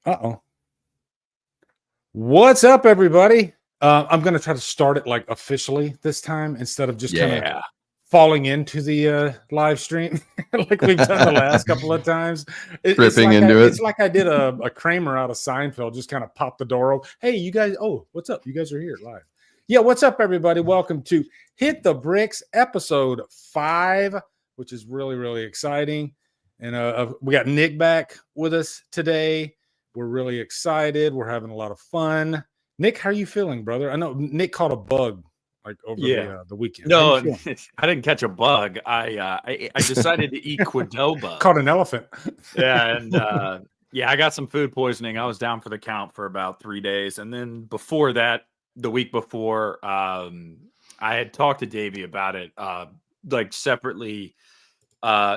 Uh-oh. What's up, everybody? I'm going to try to start it like officially this time instead of just kind of falling into the live stream like we've done the last couple of times. It's like I did a Kramer out of Seinfeld, just kind of popped the door open. Hey, you guys. Oh, what's up? You guys are here live. Yeah, what's up, everybody? Welcome to Hit the Bricks episode 5, which is really, really exciting. And we got Nick back with us today. We're really excited. We're having a lot of fun. Nick, how are you feeling, brother? I know Nick caught a bug like over the weekend. No, I didn't catch a bug. I decided to eat Qdoba. Caught an elephant. Yeah, and I got some food poisoning. I was down for the count for about 3 days, and then before that, the week before, I had talked to Davey about it, like separately.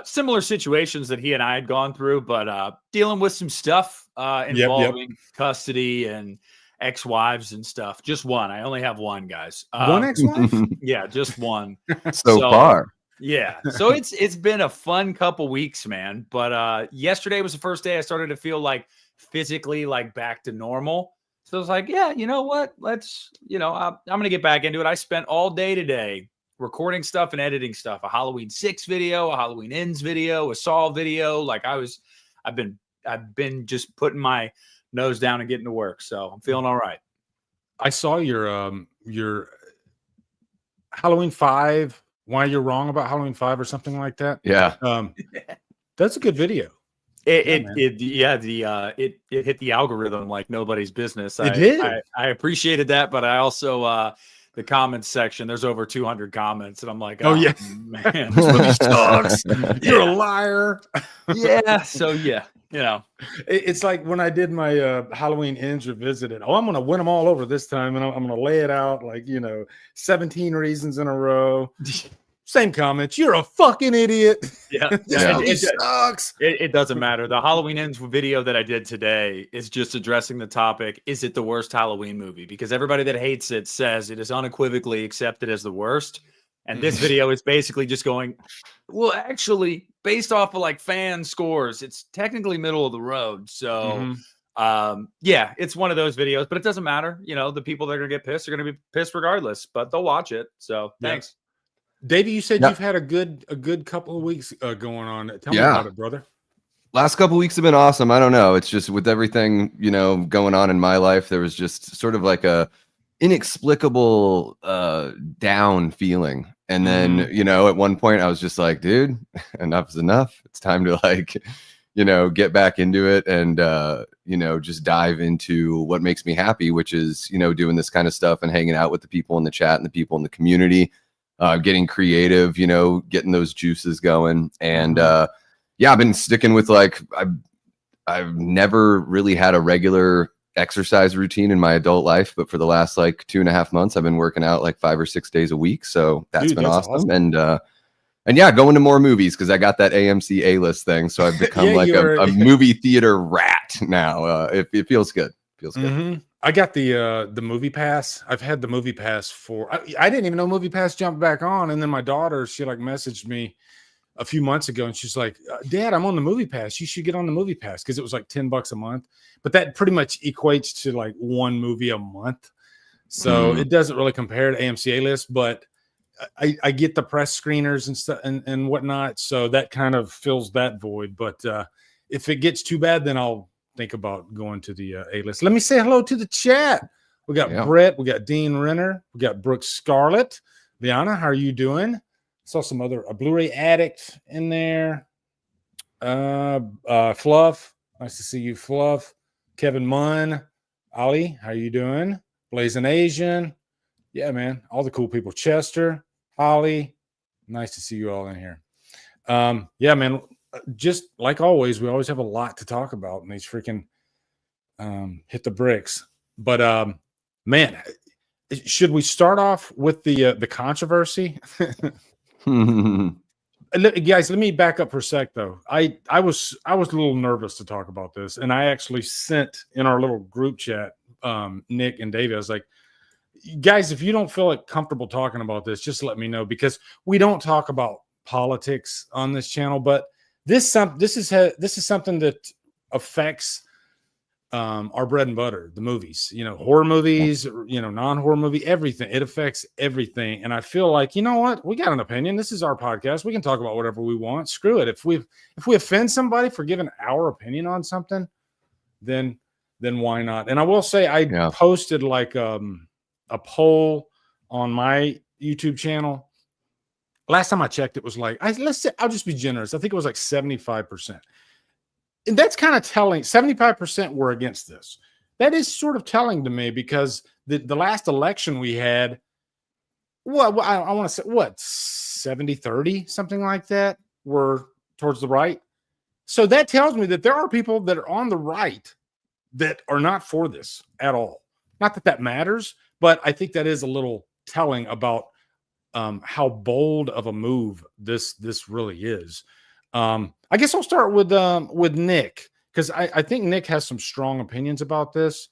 Similar situations that he and I had gone through, but dealing with some stuff involving custody and ex-wives and stuff. Just one. I only have one, guys. One ex-wife? Yeah, just one. so far. Yeah. So it's been a fun couple weeks, man. But yesterday was the first day I started to feel like physically like back to normal. So I was like, yeah, you know what? Let's, I'm going to get back into it. I spent all day today recording stuff and editing stuff, a Halloween 6 video, a Halloween Ends video, a Saw video. Like I've been just putting my nose down and getting to work. So I'm feeling all right. I saw your Halloween 5, why you're wrong about Halloween 5 or something like that. Yeah. That's a good video. It hit the algorithm like nobody's business. It did. I appreciated that, but I also the comments section, there's over 200 comments, and I'm like, oh yeah, man, this movie sucks. You're a liar. Yeah. So yeah, it's like when I did my Halloween Ends revisited. Oh, I'm gonna win them all over this time, and I'm gonna lay it out like 17 reasons in a row. Same comments. You're a fucking idiot. Yeah. It sucks. It doesn't matter. The Halloween Ends video that I did today is just addressing the topic. Is it the worst Halloween movie? Because everybody that hates it says it is unequivocally accepted as the worst. And this video is basically just going, well, actually, based off of like fan scores, it's technically middle of the road. So it's one of those videos, but it doesn't matter. The people that are going to get pissed are going to be pissed regardless, but they'll watch it. So thanks. Davey, you said you've had a good couple of weeks going on. Tell me about it, brother. Last couple of weeks have been awesome. I don't know. It's just with everything, going on in my life, there was just sort of like a inexplicable down feeling. And then, at one point I was just like, dude, enough is enough. It's time to get back into it and, just dive into what makes me happy, which is, doing this kind of stuff and hanging out with the people in the chat and the people in the community. Getting creative, getting those juices going. And I've been sticking with I've never really had a regular exercise routine in my adult life, but for the last 2.5 months, I've been working out 5 or 6 days a week. So that's been awesome. And going to more movies because I got that AMC A-list thing. So I've become a movie theater rat now. It feels good. Feels good. Mm-hmm. I got the movie pass. I've had the movie pass I didn't even know movie pass jumped back on. And then my daughter, she messaged me a few months ago and she's like, Dad, I'm on the movie pass. You should get on the movie pass. Cause it was $10 a month, but that pretty much equates to one movie a month. So it doesn't really compare to AMC A-list, but I get the press screeners and stuff and whatnot. So that kind of fills that void. But if it gets too bad, then I'll think about going to the A-list. Let me say hello to the chat. We got Brett, we got Dean Renner, we got Brooke Scarlett. Liana, how are you doing? Saw some other a Blu-ray addict in there. Fluff, nice to see you, Fluff. Kevin Munn, Ali, how you doing? Blazing Asian, yeah, man, all the cool people. Chester, Holly, nice to see you all in here. Yeah, man. Just like always, we always have a lot to talk about in these freaking Hit the Bricks. But man, should we start off with the controversy? Guys, let me back up for a sec though. I was a little nervous to talk about this, and I actually sent in our little group chat, Nick and Davey. I was like, guys, if you don't feel comfortable talking about this, just let me know, because we don't talk about politics on this channel, but this is something that affects our bread and butter, the movies, horror movies, non-horror movie, everything. It affects everything. And I feel like, you know what? We got an opinion. This is our podcast. We can talk about whatever we want. Screw it. If we offend somebody for giving our opinion on something, then why not? And I will say I posted like a poll on my YouTube channel. Last time I checked, it was like, I'll just be generous. I think it was like 75%. And that's kind of telling. 75% were against this. That is sort of telling to me, because the last election we had, well, I want to say, 70-30, something like that, were towards the right. So that tells me that there are people that are on the right that are not for this at all. Not that matters, but I think that is a little telling about how bold of a move this really is. I guess I'll start with Nick, because I think Nick has some strong opinions about this.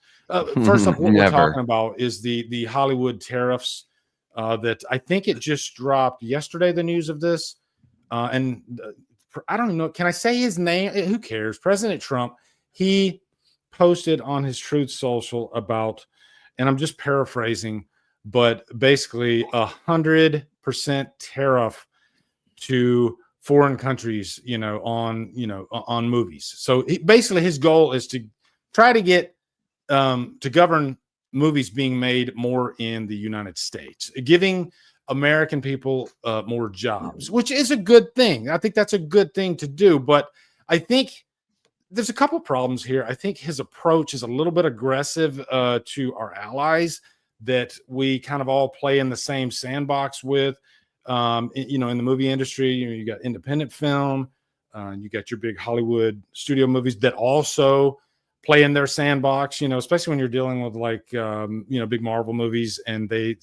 First off, what we're talking about is the Hollywood tariffs that I think it just dropped yesterday, the news of this. And I don't know. Can I say his name? Who cares? President Trump, he posted on his Truth Social about, and I'm just paraphrasing, but basically 100% tariff to foreign countries, on movies. So basically his goal is to try to get to govern movies being made more in the United States, giving American people more jobs, which is a good thing. I think that's a good thing to do. But I think there's a couple problems here. I think his approach is a little bit aggressive to our allies that we kind of all play in the same sandbox with. In the movie industry, you got independent film, you got your big Hollywood studio movies that also play in their sandbox, especially when you're dealing with like, big Marvel movies, and they'll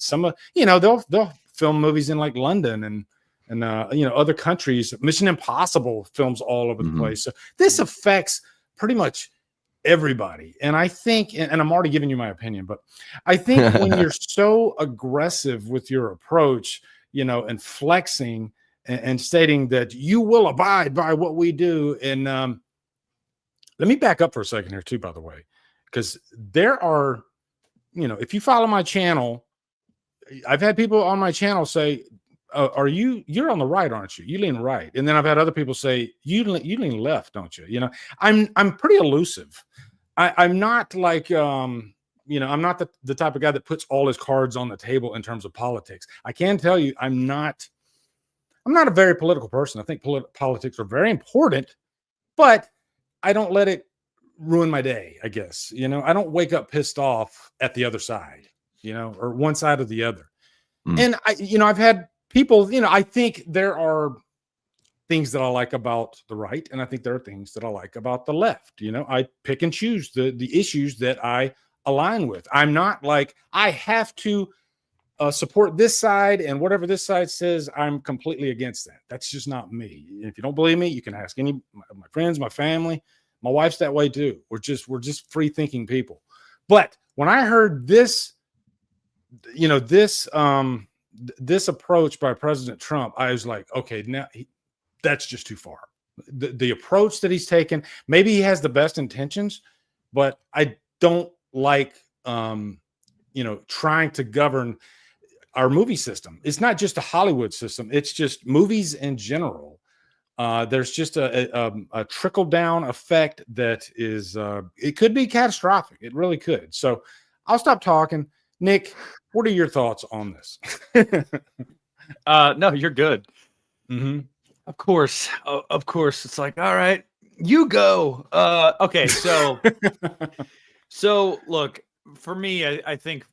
film movies in like London and other countries. Mission Impossible films all over the place. So this affects pretty much everybody. And I think, and I'm already giving you my opinion, but I think when you're so aggressive with your approach, and flexing and stating that you will abide by what we do. And let me back up for a second here too, by the way, because there are, if you follow my channel, I've had people on my channel say, you're on the right, aren't you? You lean right. And then I've had other people say, you lean left, don't you? I'm pretty elusive. I'm not like, I'm not the type of guy that puts all his cards on the table in terms of politics. I can tell you, I'm not a very political person. I think politics are very important, but I don't let it ruin my day, I guess. I don't wake up pissed off at the other side, or one side or the other. And I've had people, I think there are things that I like about the right, and I think there are things that I like about the left. I pick and choose the issues that I align with. I'm not like I have to support this side, and whatever this side says, I'm completely against that. That's just not me. If you don't believe me, you can ask any my friends, my family. My wife's that way too. We're just free thinking people. But when I heard this, this approach by President Trump, I was like, okay, now that's just too far. The approach that he's taken, maybe he has the best intentions, but I don't like, trying to govern our movie system. It's not just a Hollywood system. It's just movies in general. There's just a trickle down effect that is, it could be catastrophic. It really could. So I'll stop talking. Nick, what are your thoughts on this? No, you're good. Mm-hmm. Of course. It's like, all right, you go. Okay. So look, for me, I think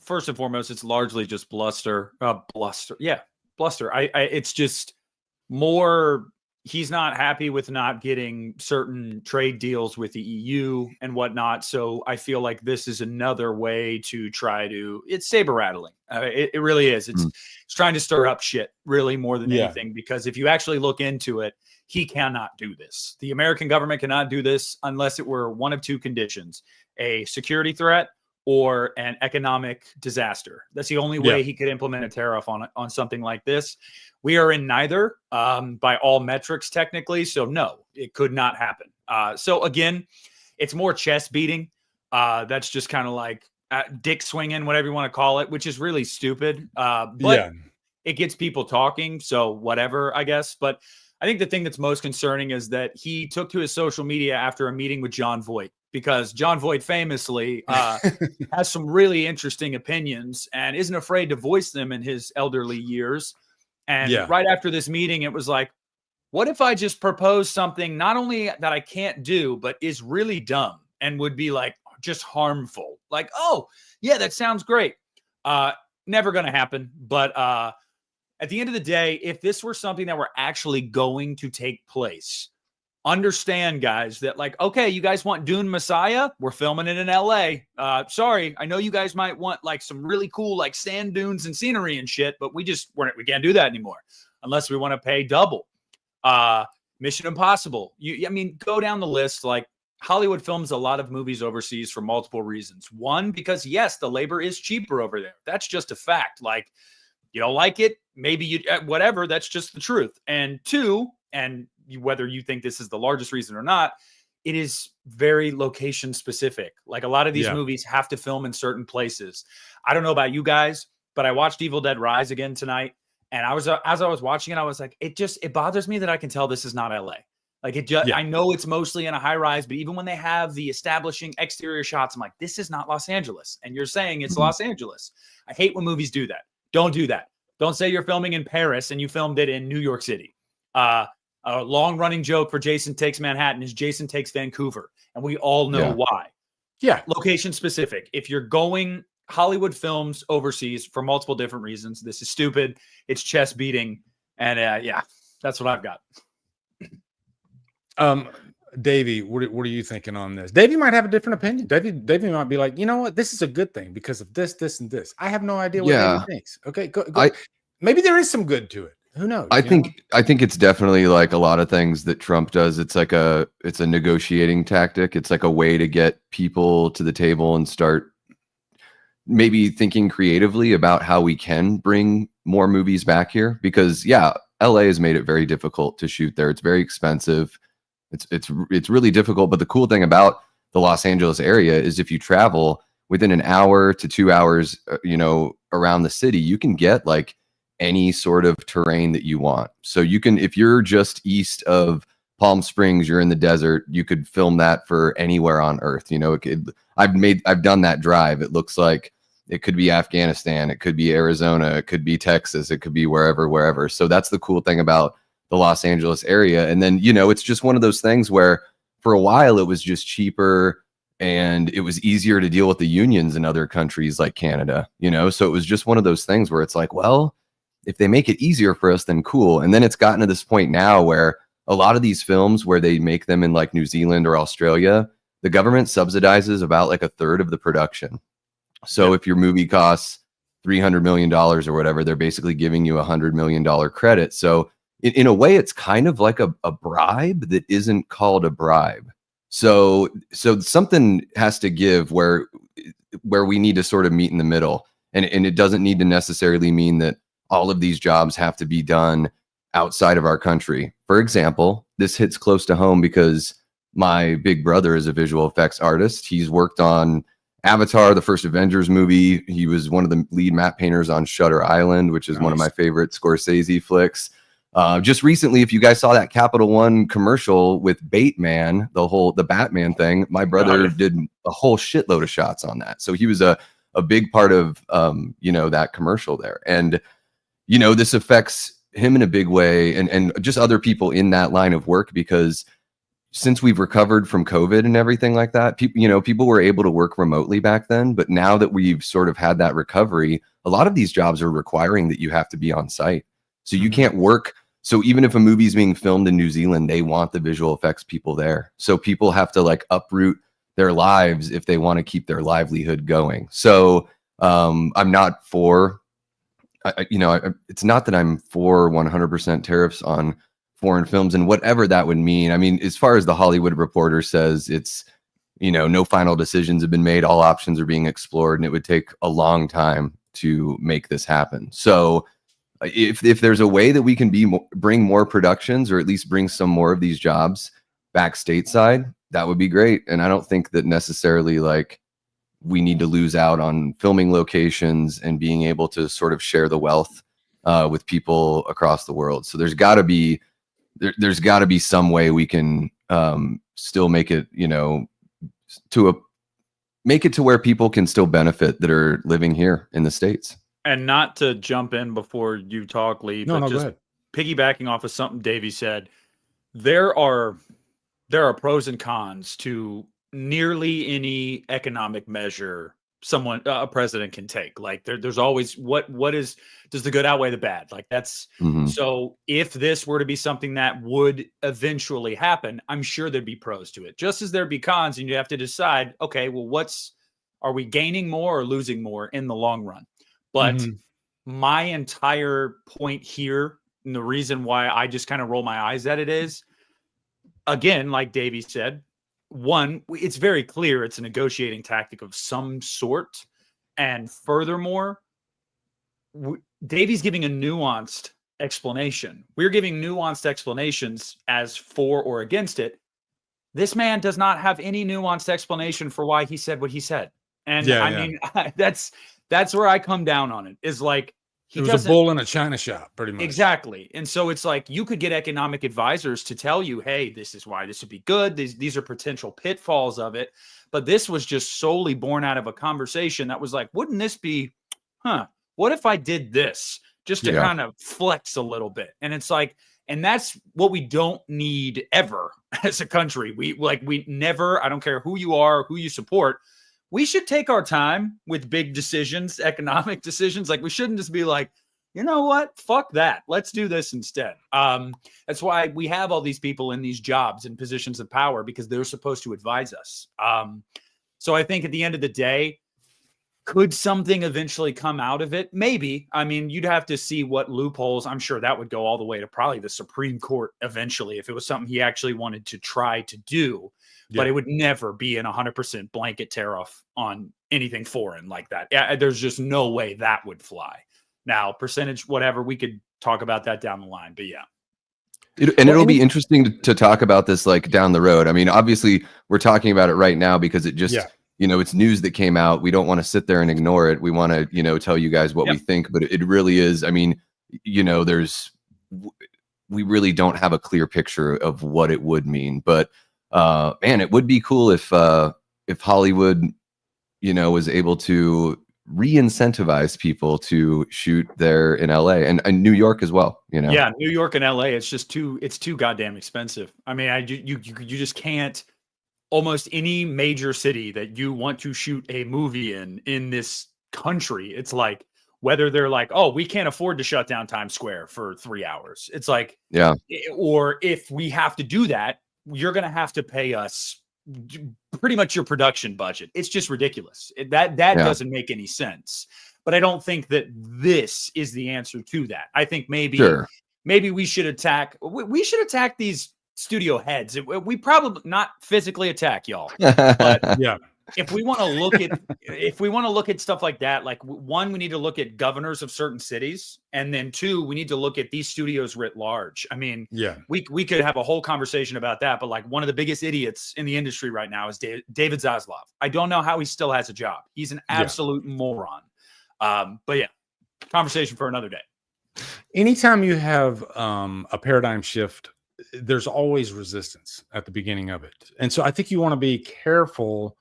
first and foremost, it's largely just bluster. Yeah, bluster. It's just more. He's not happy with not getting certain trade deals with the EU and whatnot. So I feel like this is another way to try to. It's saber rattling. It really is. It's trying to stir up shit, really, more than anything. Because if you actually look into it, he cannot do this. The American government cannot do this unless it were one of two conditions: a security threat or an economic disaster. That's the only way he could implement a tariff on something like this. We are in neither by all metrics, technically. So no, it could not happen. So again, It's more chest beating. That's just kind of like dick swinging, whatever you want to call it, which is really stupid. But it gets people talking. So whatever, I guess. But I think the thing that's most concerning is that he took to his social media after a meeting with John Voight, because John Voight famously has some really interesting opinions and isn't afraid to voice them in his elderly years. And right after this meeting, it was like, what if I just propose something not only that I can't do, but is really dumb and would be like just harmful? Like, oh, yeah, that sounds great. Never going to happen. But at the end of the day, if this were something that were actually going to take place, understand, guys, that like, okay, you guys want Dune Messiah? We're filming it in LA. Sorry, I know you guys might want like some really cool like sand dunes and scenery and shit, but we can't do that anymore unless we want to pay double. Mission Impossible. I mean, go down the list. Like, Hollywood films a lot of movies overseas for multiple reasons. One, because yes, the labor is cheaper over there. That's just a fact. Like, you don't like it, maybe you whatever. That's just the truth. And two, and whether you think this is the largest reason or not, it is very location specific. Like, a lot of these movies have to film in certain places. I don't know about you guys, but I watched Evil Dead Rise again tonight. And I was, as I was watching it, I was like, it bothers me that I can tell this is not LA. Like, I know it's mostly in a high rise, but even when they have the establishing exterior shots, I'm like, this is not Los Angeles. And you're saying it's Los Angeles. I hate when movies do that. Don't do that. Don't say you're filming in Paris and you filmed it in New York City. A long running joke for Jason Takes Manhattan is Jason Takes Vancouver. And we all know why. Yeah. Location specific. If you're going Hollywood films overseas for multiple different reasons, this is stupid. It's chest beating. And that's what I've got. Davey, what are you thinking on this? Davey might have a different opinion. Davey might be like, you know what, this is a good thing because of this, and this. I have no idea what Davey thinks. Okay, go. Maybe there is some good to it. Who knows? I think it's definitely like a lot of things that Trump does. It's a negotiating tactic. It's like a way to get people to the table and start maybe thinking creatively about how we can bring more movies back here. Because LA has made it very difficult to shoot there. It's very expensive. It's really difficult. But the cool thing about the Los Angeles area is if you travel within an hour to 2 hours, around the city, you can get like any sort of terrain that you want. So you can, if you're just east of Palm Springs, you're in the desert, you could film that for anywhere on earth. I've done that drive. It looks like it could be Afghanistan, it could be Arizona, it could be Texas, it could be wherever. So that's the cool thing about the Los Angeles area. And then, it's just one of those things where for a while it was just cheaper and it was easier to deal with the unions in other countries like Canada, so it was just one of those things where it's like, well, if they make it easier for us, then cool. And then it's gotten to this point now where a lot of these films where they make them in like New Zealand or Australia, the government subsidizes about like a third of the production. So if your movie costs $300 million or whatever, they're basically giving you $100 million credit. So in a way, it's kind of like a bribe that isn't called a bribe. So something has to give where we need to sort of meet in the middle. And it doesn't need to necessarily mean that all of these jobs have to be done outside of our country. For example, this hits close to home because my big brother is a visual effects artist. He's worked on Avatar, the first Avengers movie. He was one of the lead matte painters on Shutter Island, which is one of my favorite Scorsese flicks. Just recently, if you guys saw that Capital One commercial with Bateman, the Batman thing, my brother did a whole shitload of shots on that. So he was a big part of that commercial there. And this affects him in a big way and just other people in that line of work, because since we've recovered from COVID and everything like that, people were able to work remotely back then. But now that we've sort of had that recovery, a lot of these jobs are requiring that you have to be on site. So you can't work. So even if a movie is being filmed in New Zealand, they want the visual effects people there. So people have to like uproot their lives if they want to keep their livelihood going. So I'm not for, it's not that I'm for 100% tariffs on foreign films and whatever that would mean. I mean, as far as the Hollywood Reporter says, it's, no final decisions have been made. All options are being explored, and it would take a long time to make this happen. So if there's a way that we can bring more productions, or at least bring some more of these jobs back stateside, that would be great. And I don't think that necessarily like we need to lose out on filming locations and being able to sort of share the wealth with people across the world. So there's got to be there's got to be some way we can still make it, you know, make it to where people can still benefit that are living here in the States. And not to jump in before you talk, Lee, but No, just go ahead. piggybacking off of something Davey said, there are pros and cons to nearly any economic measure a president can take. Like there's always does the good outweigh the bad? Like that's so if this were to be something that would eventually happen, I'm sure there'd be pros to it, just as there'd be cons, and you have to decide, okay, well, are we gaining more or losing more in the long run? But my entire point here, and the reason why I just kind of roll my eyes at it is, again, like Davey said, one, it's very clear it's a negotiating tactic of some sort. And furthermore, Davey's giving a nuanced explanation. We're giving nuanced explanations as for or against it. This man does not have any nuanced explanation for why he said what he said. And mean, that's where I come down on it, is like, it was a bull in a china shop, pretty much. Exactly. And so it's like, you could get economic advisors to tell you, hey, this is why this would be good. These are potential pitfalls of it. But this was just solely born out of a conversation that was like, wouldn't this be, what if I did this just to kind of flex a little bit? And it's like, and that's what we don't need ever as a country. We never, I don't care who you are, who you support, we should take our time with big decisions, economic decisions. Like, we shouldn't just be like, you know what? Fuck that. Let's do this instead. That's why we have all these people in these jobs and positions of power, because they're supposed to advise us. So I think at the end of the day, could something eventually come out of it? Maybe. I mean, you'd have to see what loopholes. I'm sure that would go all the way to probably the Supreme Court eventually, if it was something he actually wanted to try to do. But it would never be an 100% blanket tariff on anything foreign like that. Yeah, there's just no way that would fly. Now, percentage, whatever, we could talk about that down the line. But yeah. It'll be interesting to talk about this like down the road. I mean, obviously, we're talking about it right now because it just, you know, it's news that came out. We don't want to sit there and ignore it. We want to, you know, tell you guys what we think. But it really is. I mean, you know, we really don't have a clear picture of what it would mean. But man, it would be cool if Hollywood, you know, was able to re-incentivize people to shoot there in LA and New York as well, you know? Yeah, New York and LA, it's too goddamn expensive. I mean, you just can't, almost any major city that you want to shoot a movie in this country, it's like, whether they're like, oh, we can't afford to shut down Times Square for 3 hours. It's like, or if we have to do that, you're going to have to pay us pretty much your production budget. It's just ridiculous. That doesn't make any sense. But I don't think that this is the answer to that. I think maybe we should attack. We should attack these studio heads. We probably not physically attack y'all, but if we want to look at stuff like that, like, one, we need to look at governors of certain cities, and then two, we need to look at these studios writ large. I mean, we could have a whole conversation about that, but like, one of the biggest idiots in the industry right now is David Zaslav. I don't know how he still has a job. He's an absolute moron. But yeah, conversation for another day. Anytime you have a paradigm shift, there's always resistance at the beginning of it. And so I think you want to be careful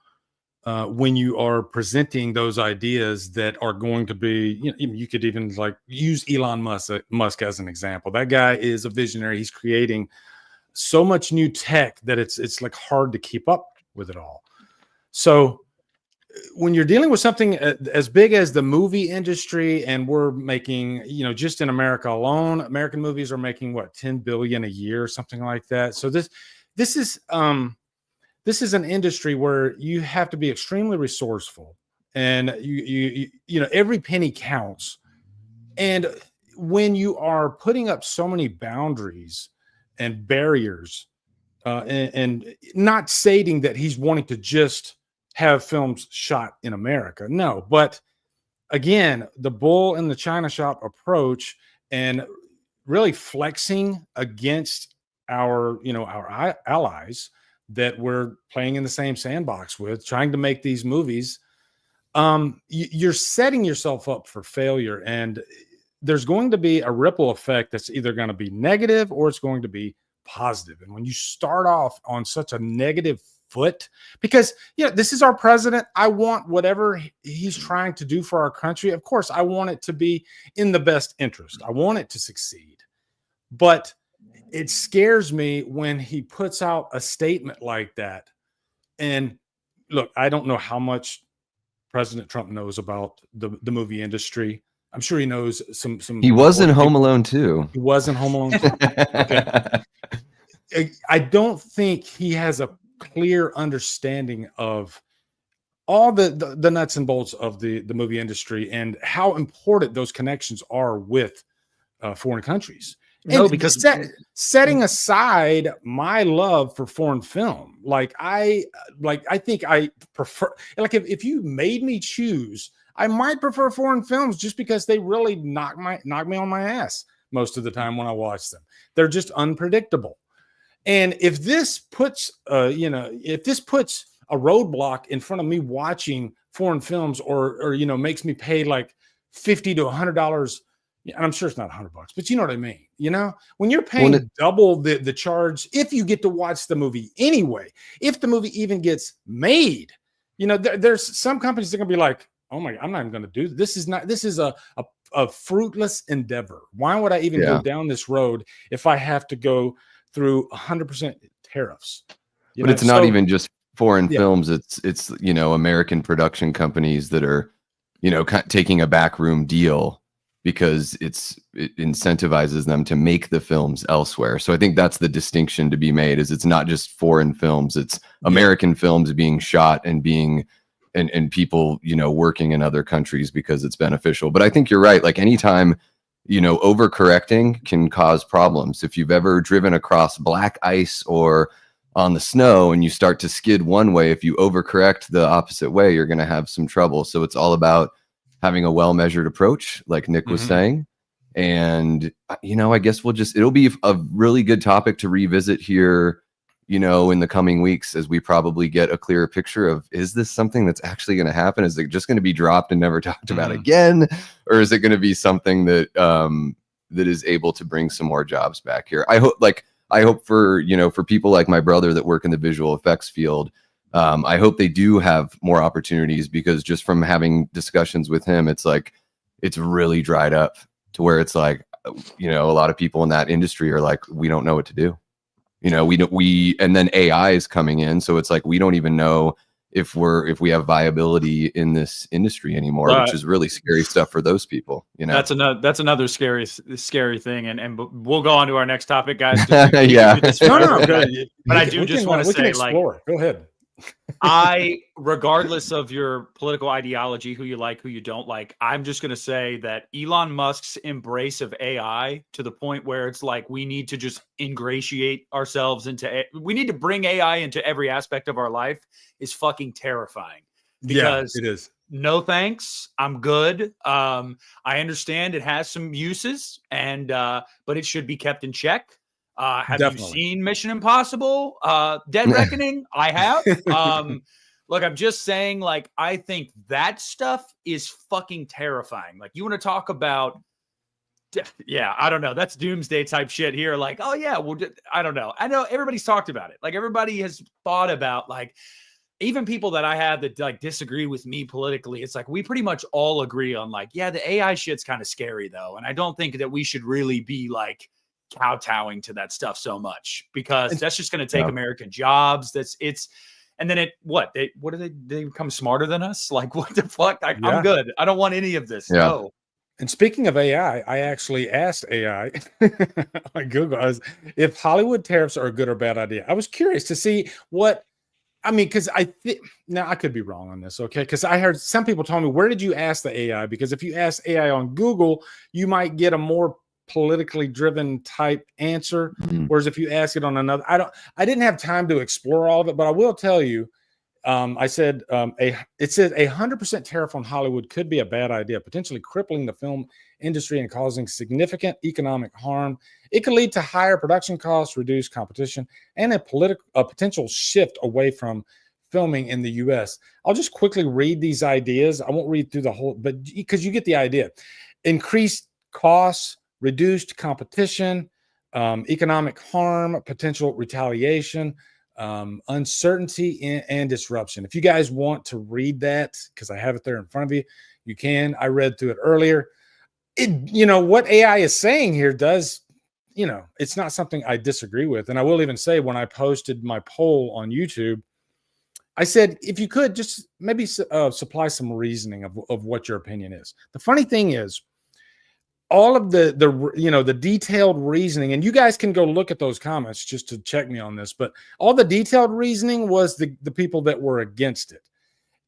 when you are presenting those ideas that are going to be, you could even like use Elon Musk as an example. That guy is a visionary. He's creating so much new tech that it's like hard to keep up with it all. So when you're dealing with something as big as the movie industry, and we're making, just in America alone, American movies are making what, 10 billion a year, something like that. So this is an industry where you have to be extremely resourceful, and you every penny counts. And when you are putting up so many boundaries and barriers, and not stating that he's wanting to just have films shot in America, no, but again, the bull in the china shop approach, and really flexing against our allies that we're playing in the same sandbox with, trying to make these movies, you're setting yourself up for failure. And there's going to be a ripple effect that's either going to be negative or it's going to be positive. And when you start off on such a negative foot, because this is our president, I want whatever he's trying to do for our country. Of course, I want it to be in the best interest. I want it to succeed. But it scares me when he puts out a statement like that. And look, I don't know how much President Trump knows about the movie industry. I'm sure he knows some. He was in Home Alone too. He was in Home Alone too. Okay. I don't think he has a clear understanding of all the nuts and bolts of the movie industry and how important those connections are with foreign countries. No, And because setting aside my love for foreign film, I think I prefer, if you made me choose, I might prefer foreign films just because they really knock me on my ass most of the time when I watch them. They're just unpredictable. And if this puts a roadblock in front of me watching foreign films, or makes me pay like $50 to $100, and I'm sure it's not $100, but you know what I mean. When you're paying double the charge, if you get to watch the movie anyway, if the movie even gets made, there's some companies that are gonna be like, oh my, I'm not even gonna do this. This is a fruitless endeavor. Why would I even go down this road if I have to go through 100% tariffs? But it's not even just foreign films. It's American production companies that are taking a backroom deal because it incentivizes them to make the films elsewhere. So I think that's the distinction to be made, is it's not just foreign films, it's American films being shot and being and people working in other countries because it's beneficial. But I think you're right. Like anytime overcorrecting can cause problems. If you've ever driven across black ice or on the snow and you start to skid one way, if you overcorrect the opposite way, you're going to have some trouble. So it's all about having a well-measured approach, like Nick was saying. And, I guess it'll be a really good topic to revisit here, in the coming weeks, as we probably get a clearer picture of, is this something that's actually going to happen? Is it just going to be dropped and never talked about again? Or is it going to be something that is able to bring some more jobs back here? I hope for people like my brother that work in the visual effects field, I hope they do have more opportunities, because just from having discussions with him, it's like, it's really dried up to where it's like, a lot of people in that industry are like, we don't know what to do. And then AI is coming in. So it's like, we don't even know if we have viability in this industry anymore, which is really scary stuff for those people. That's another scary thing. And we'll go on to our next topic, guys. But I do just want to say, go ahead. Regardless of your political ideology, who you like, who you don't like, I'm just going to say that Elon Musk's embrace of AI to the point where it's like, we need to just ingratiate ourselves we need to bring AI into every aspect of our life, is fucking terrifying. Because it is. No thanks, I'm good. I understand it has some uses, but it should be kept in check. Have Definitely. You seen Mission Impossible, Dead Reckoning? I have. Look, I'm just saying, like, I think that stuff is fucking terrifying. Like, you want to talk about, I don't know. That's doomsday type shit here. Like, oh yeah, I don't know. I know everybody's talked about it. Like, everybody has thought about, like, even people that I have that like disagree with me politically, it's like, we pretty much all agree on, like, yeah, the AI shit's kind of scary though. And I don't think that we should really be like kowtowing to that stuff so much, because that's just going to take American jobs. And then they become smarter than us? Like, what the fuck? I'm good. I don't want any of this. Yeah. No. And speaking of AI, I actually asked AI on Google if Hollywood tariffs are a good or bad idea. I was curious to see because I think, now I could be wrong on this, okay? Because I heard some people tell me, where did you ask the AI? Because if you ask AI on Google, you might get a more politically driven type answer. Whereas if you ask it on another, I didn't have time to explore all of it, but I will tell you, I said it says 100% tariff on Hollywood could be a bad idea, potentially crippling the film industry and causing significant economic harm. It could lead to higher production costs, reduced competition, and a potential shift away from filming in the U.S. I'll just quickly read these ideas. I won't read through the whole, but because you get the idea. Increased costs, reduced competition, economic harm, potential retaliation, uncertainty and disruption. If you guys want to read that, because I have it there in front of you, you can. I read through it earlier. What AI is saying here does, it's not something I disagree with. And I will even say, when I posted my poll on YouTube, I said, if you could just maybe supply some reasoning of what your opinion is. The funny thing is, all of the detailed reasoning, and you guys can go look at those comments just to check me on this, but all the detailed reasoning was the people that were against it.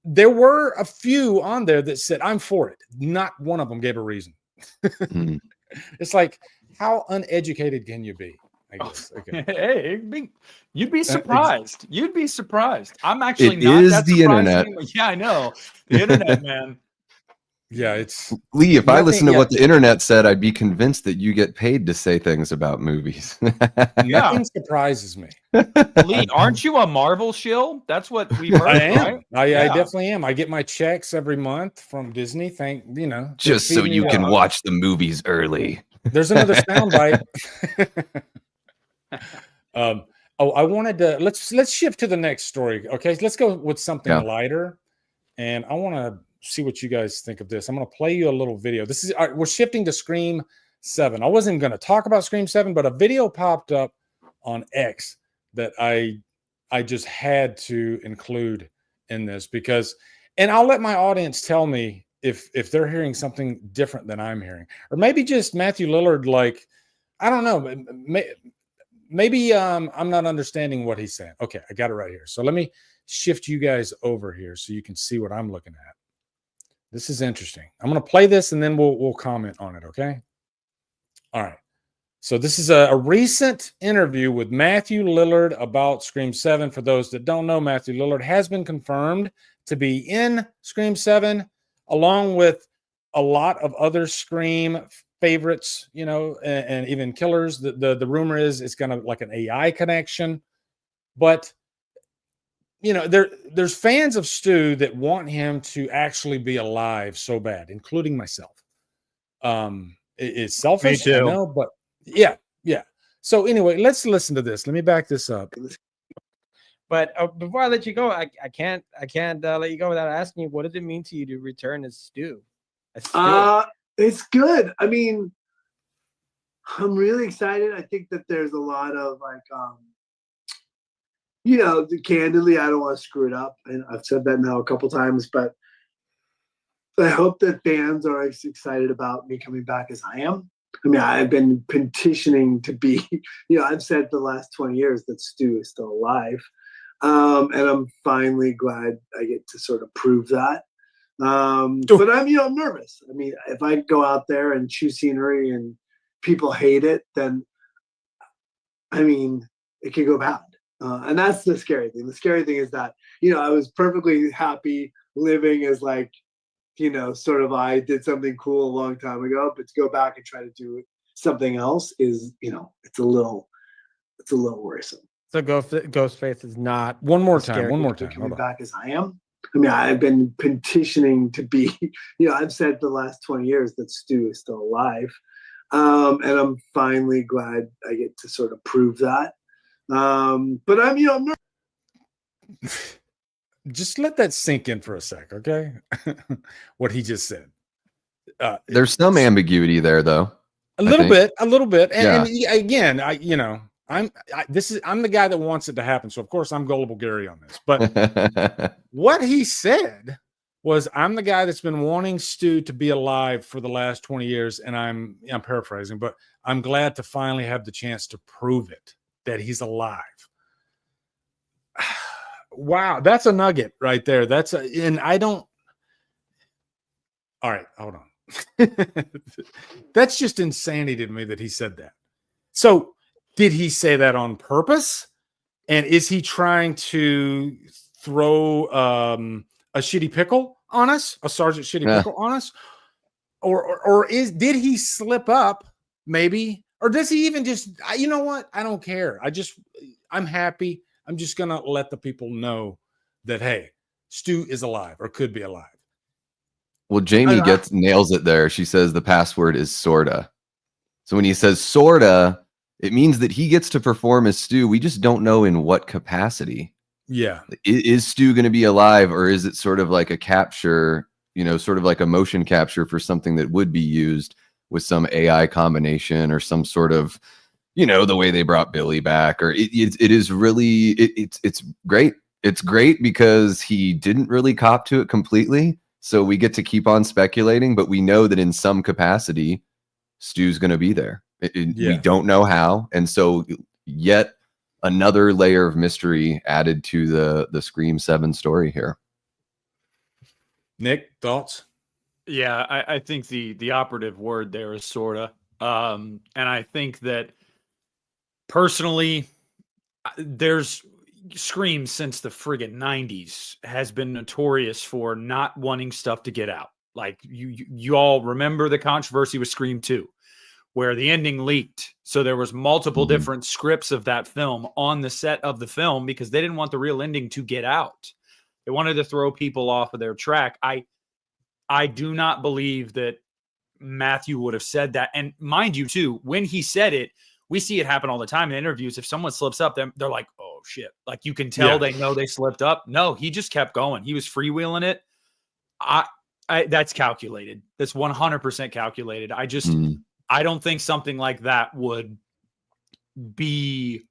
There were a few on there that said, I'm for it. Not one of them gave a reason. It's like, how uneducated can you be? I guess. Okay. Hey, you'd be surprised. You'd be surprised. I'm actually not is that the internet. anymore. Yeah, I know. The internet, man. Yeah, it's Lee. If I listened to what the internet said, I'd be convinced that you get paid to say things about movies. Nothing surprises me. Lee, aren't you a Marvel shill? That's what we heard. I am. Right? I definitely am. I get my checks every month from Disney. Just so you can watch the movies early. There's another soundbite. I wanted to let's shift to the next story. Okay, let's go with something lighter, and I want to see what you guys think of this. I'm going to play you a little video. This is we're shifting to Scream 7. I wasn't going to talk about Scream 7, but a video popped up on X that I just had to include in this because, and I'll let my audience tell me if they're hearing something different than I'm hearing, or maybe just Matthew Lillard. Like, I don't know. Maybe I'm not understanding what he's saying. Okay, I got it right here. So let me shift you guys over here so you can see what I'm looking at. This is interesting. I'm going to play this and then we'll comment on it, okay? All right. So this is a recent interview with Matthew Lillard about Scream 7. For those that don't know, Matthew Lillard has been confirmed to be in Scream 7, along with a lot of other Scream favorites, and even killers. The rumor is it's going to like an AI connection, but there's fans of Stu that want him to actually be alive so bad, including myself. It's selfish, I know, but yeah. So anyway, let's listen to this. Let me back this up. But before I let you go, I can't let you go without asking you, what does it mean to you to return as Stu? It's good. I mean, I'm really excited. I think that there's a lot of candidly, I don't want to screw it up. And I've said that now a couple times, but I hope that fans are as excited about me coming back as I am. I mean, I've been petitioning to be, I've said for the last 20 years that Stu is still alive. And I'm finally glad I get to sort of prove that. But I'm nervous. I mean, if I go out there and chew scenery and people hate it, then, I mean, it could go bad. And that's the scary thing. The scary thing is that, I was perfectly happy living as sort of I did something cool a long time ago, but to go back and try to do something else is, it's a little worrisome. So Ghostface is not one more time. Coming back as I am. I mean, I've been petitioning to be, I've said for the last 20 years that Stu is still alive. And I'm finally glad I get to sort of prove that. But I'm nervous. Just let that sink in for a sec, okay? What he just said. There's some ambiguity there, though. A little bit. And again, I'm the guy that wants it to happen. So of course I'm gullible Gary on this. But what he said was, I'm the guy that's been wanting Stu to be alive for the last 20 years, and I'm paraphrasing, but I'm glad to finally have the chance to prove it, that he's alive. Wow, that's a nugget right there. All right, hold on. That's just insanity to me that he said that. So did he say that on purpose? And is he trying to throw a shitty pickle on us, a Sergeant Shitty Yeah. Pickle on us, or did he slip up maybe, or does he even just? You know what? I don't care. I'm happy. I'm just gonna let the people know that hey, Stu is alive or could be alive. Well, Jamie nails it there. She says the password is sorta. So when he says sorta, it means that he gets to perform as Stu. We just don't know in what capacity. Yeah. Is Stu going to be alive, or is it sort of like a capture, sort of like a motion capture for something that would be used with some AI combination or some sort of, the way they brought Billy back, or it is really, it's great. It's great because he didn't really cop to it completely. So we get to keep on speculating, but we know that in some capacity, Stu's going to be there. We don't know how. And so yet another layer of mystery added to the Scream 7 story here. Nick, thoughts? Yeah, I think the operative word there is sorta. And I think that personally, there's Scream since the friggin' 90s has been notorious for not wanting stuff to get out. Like you all remember the controversy with Scream 2, where the ending leaked. So there was multiple different scripts of that film on the set of the film because they didn't want the real ending to get out. They wanted to throw people off of their track. I do not believe that Matthew would have said that. And mind you, too, when he said it, we see it happen all the time in interviews. If someone slips up, they're like, oh, shit. Like, you can tell they know they slipped up. No, he just kept going. He was freewheeling it. That's calculated. That's 100% calculated. I don't think something like that would be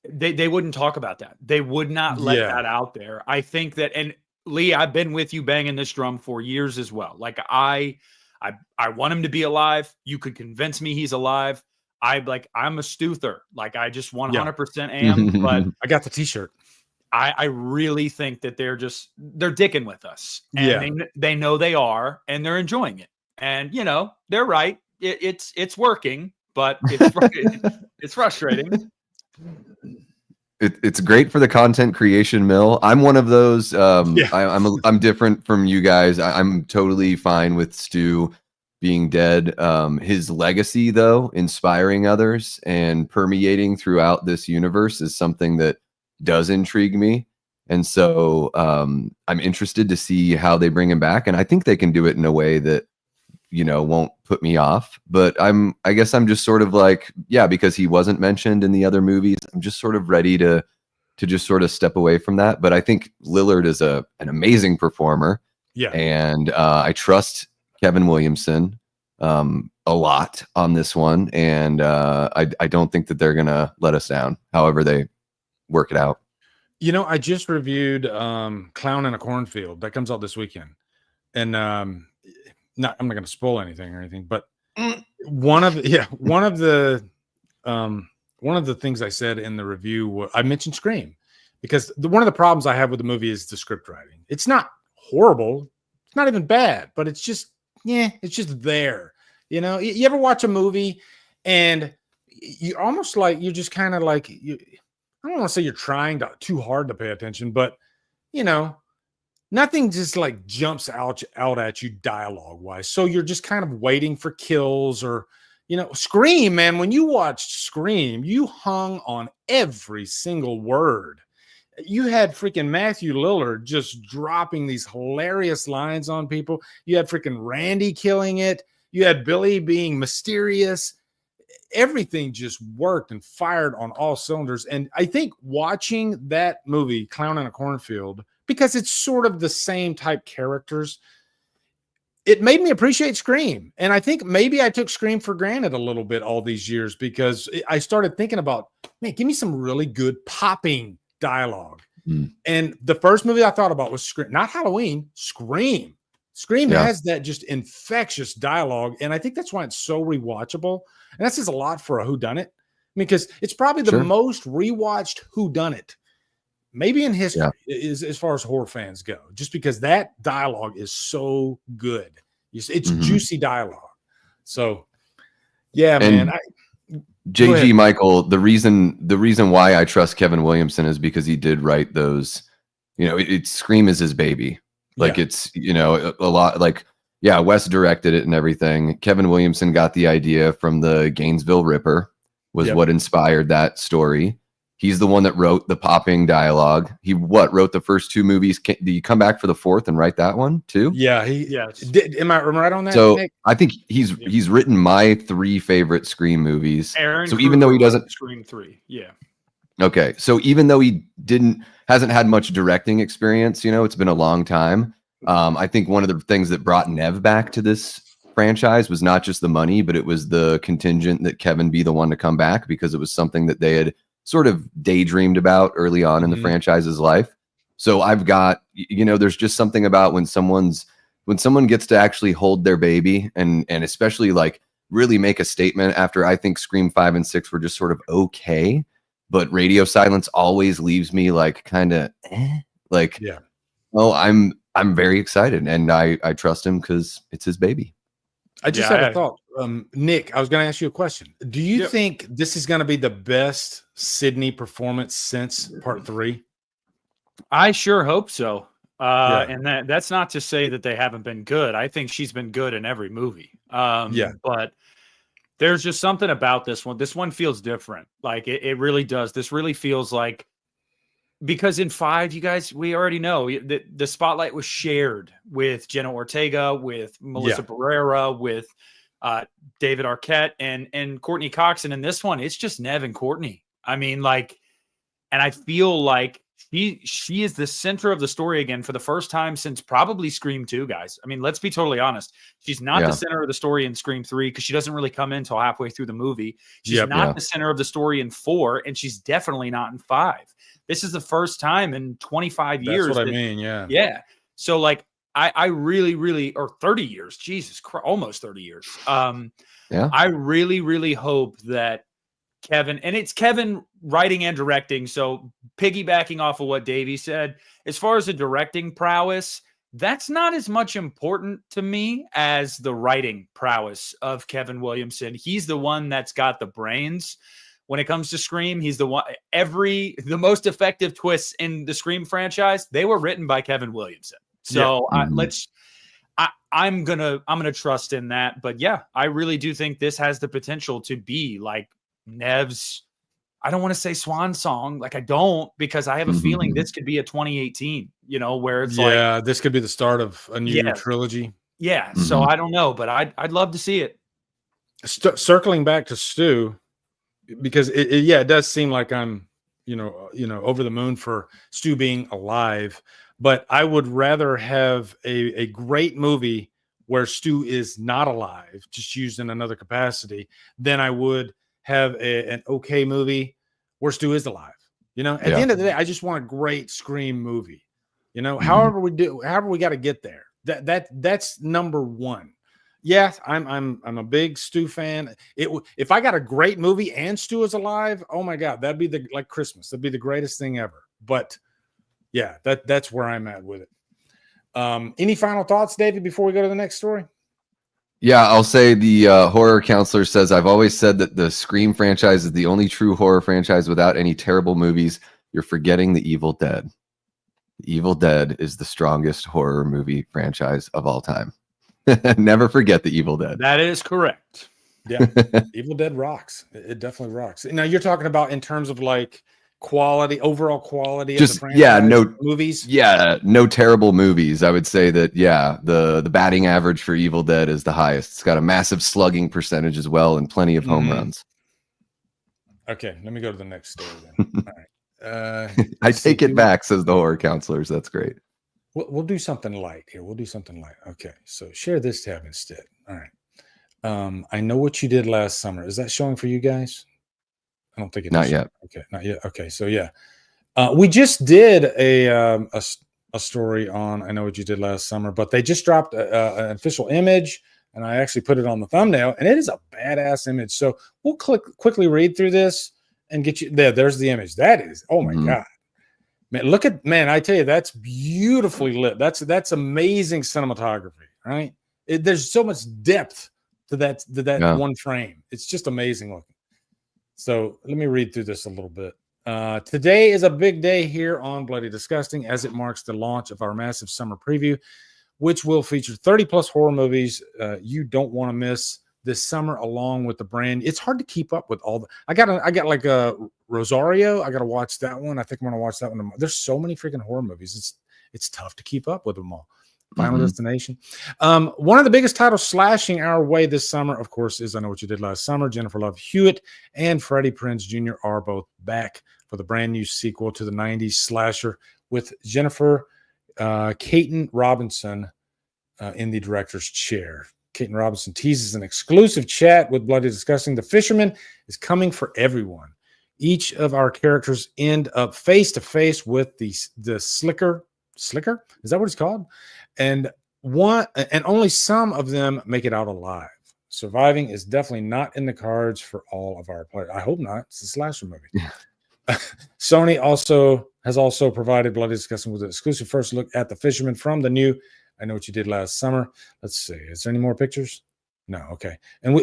they wouldn't talk about that. They would not let that out there. I think that, and Lee, I've been with you banging this drum for years as well. Like I want him to be alive. You could convince me he's alive. I'm a Stuther. Like I just 100% am, but I got the t-shirt. I really think that they're dicking with us, and they know they are, and they're enjoying it. And they're right. It's working, but it's frustrating. It's great for the content creation mill. I'm one of those. I'm different from you guys. I'm totally fine with Stu being dead. His legacy, though, inspiring others and permeating throughout this universe, is something that does intrigue me. And so I'm interested to see how they bring him back, and I think they can do it in a way that won't put me off. But I guess I'm just sort of like, because he wasn't mentioned in the other movies, I'm just sort of ready to just sort of step away from that. But I think Lillard is an amazing performer. Yeah. And I trust Kevin Williamson a lot on this one. And I don't think that they're going to let us down, however they work it out. I just reviewed Clown in a Cornfield. That comes out this weekend. And I'm not going to spoil anything or anything, but one of the things I said in the review, I mentioned Scream, because one of the problems I have with the movie is the script writing. It's not horrible. It's not even bad, but it's just, it's just there. You ever watch a movie and you almost like, you're just kind of like, I don't want to say you're trying too hard to pay attention, but nothing just like jumps out at you dialogue wise. So you're just kind of waiting for kills or, Scream, man. When you watched Scream, you hung on every single word. You had freaking Matthew Lillard just dropping these hilarious lines on people. You had freaking Randy killing it. You had Billy being mysterious. Everything just worked and fired on all cylinders. And I think watching that movie, Clown in a Cornfield, because it's sort of the same type characters, it made me appreciate Scream. And I think maybe I took Scream for granted a little bit all these years, because I started thinking about, man, give me some really good popping dialogue. And the first movie I thought about was Scream, not Halloween, Scream. Scream has that just infectious dialogue. And I think that's why it's so rewatchable. And that says a lot for a whodunit, because it's probably the most rewatched whodunit maybe in history, is as far as horror fans go, just because that dialogue is so good. It's juicy dialogue. So man. JG Michael, the reason why I trust Kevin Williamson is because he did write those it's Scream is his baby. Like Yeah. it's, a lot like, yeah, Wes directed it and everything. Kevin Williamson got the idea from the Gainesville Ripper, was Yep. what inspired that story. He's the one that wrote the popping dialogue. He wrote the first 2 movies. Did you come back for the 4th and write that one too? Yeah, Yes. Am I right on that? So Nick? I think he's written my 3 favorite Scream movies. Aaron So even though he Kruger, doesn't, Scream 3. Yeah. okay. So even though he hasn't had much directing experience, it's been a long time. I think one of the things that brought Nev back to this franchise was not just the money, but it was the contingent that Kevin be the one to come back, because it was something that they had sort of daydreamed about early on in the franchise's life. So I've got, there's just something about when someone gets to actually hold their baby and especially like really make a statement after, I think Scream 5 and 6 were just sort of okay, but Radio Silence always leaves me like kind of like, Yeah. Oh, I'm very excited, and I trust him because it's his baby. I just had a thought. Nick, I was going to ask you a question. Do you think this is going to be the best Sydney performance since part 3? I sure hope so. And that's not to say that they haven't been good. I think she's been good in every movie. But there's just something about this one. This one feels different. Like it really does. This really feels like, because in 5, you guys, we already know the spotlight was shared with Jenna Ortega, with Melissa Barrera, with David Arquette and Courtney Cox. And in this one, it's just Nev and Courtney. I mean, like, and I feel like she is the center of the story again for the first time since probably Scream 2, guys. I mean, let's be totally honest. She's not the center of the story in Scream 3 because she doesn't really come in until halfway through the movie. She's not the center of the story in 4, and she's definitely not in 5. This is the first time in 25 years. That's what I mean. Yeah. Yeah. So like, I really, really, or 30 years, Jesus Christ, almost 30 years. I really, really hope that Kevin, and it's Kevin writing and directing. So piggybacking off of what Davey said, as far as the directing prowess, that's not as much important to me as the writing prowess of Kevin Williamson. He's the one that's got the brains. When it comes to Scream, he's the one. The most effective twists in the Scream franchise, they were written by Kevin Williamson. So I'm gonna trust in that. But yeah, I really do think this has the potential to be like Nev's. I don't want to say swan song, like I don't, because I have a feeling this could be a 2018. Where it's like, this could be the start of a new trilogy. Yeah. So I don't know, but I'd love to see it. Circling back to Stu. Because it does seem like I'm, over the moon for Stu being alive, but I would rather have a great movie where Stu is not alive, just used in another capacity, than I would have an okay movie where Stu is alive. At the end of the day, I just want a great Scream movie. However we got to get there. That's number one. Yeah, I'm a big Stu fan. If I got a great movie and Stu is alive, oh my God, that'd be like Christmas. That'd be the greatest thing ever. But yeah, that's where I'm at with it. Any final thoughts, David, before we go to the next story? Yeah, I'll say the horror counselor says, I've always said that the Scream franchise is the only true horror franchise without any terrible movies. You're forgetting The Evil Dead. The Evil Dead is the strongest horror movie franchise of all time. Never forget The Evil Dead. That is correct. Yeah, Evil Dead rocks. It definitely rocks. Now you're talking about in terms of like quality, overall quality of the franchise, movies. Yeah, no terrible movies. I would say that the batting average for Evil Dead is the highest. It's got a massive slugging percentage as well and plenty of home runs. Okay, let me go to the next story then. All right. I take it back, says the horror counselors. That's great. We'll do something light here. We'll do something light. Okay, so share this tab instead. All right. I know what you did last summer. Is that showing for you guys? I don't think it's not yet. Okay, not yet. Okay, so yeah, we just did a story on I know what you did last summer, but they just dropped an official image, and I actually put it on the thumbnail, and it is a badass image. So we'll quickly read through this and get you there. There's the image. That is, oh my God. Man, I tell you, that's beautifully lit. That's amazing cinematography, right? There's so much depth to that one frame. It's just amazing looking. So let me read through this a little bit. Today is a big day here on Bloody Disgusting as it marks the launch of our massive summer preview, which will feature 30 plus horror movies you don't want to miss this summer, along with the brand. It's hard to keep up with all the. I got like a Rosario. I got to watch that one. I think I'm gonna watch that one. There's so many freaking horror movies. It's tough to keep up with them all. Final Destination. One of the biggest titles slashing our way this summer, of course, is I Know What You Did Last Summer. Jennifer Love Hewitt and Freddie Prinze Jr. are both back for the brand new sequel to the 90s slasher with Jennifer Caton Robinson in the director's chair. Caton Robinson teases an exclusive chat with Bloody Disgusting. The Fisherman is coming for everyone. Each of our characters end up face to face with the slicker. Is that what it's called? And only some of them make it out alive. Surviving is definitely not in the cards for all of our players. I hope not. It's a slasher movie. Yeah. Sony has also provided Bloody Disgusting with an exclusive first look at The Fisherman from the new I Know What You Did Last Summer. Let's see. Is there any more pictures? No. Okay. And we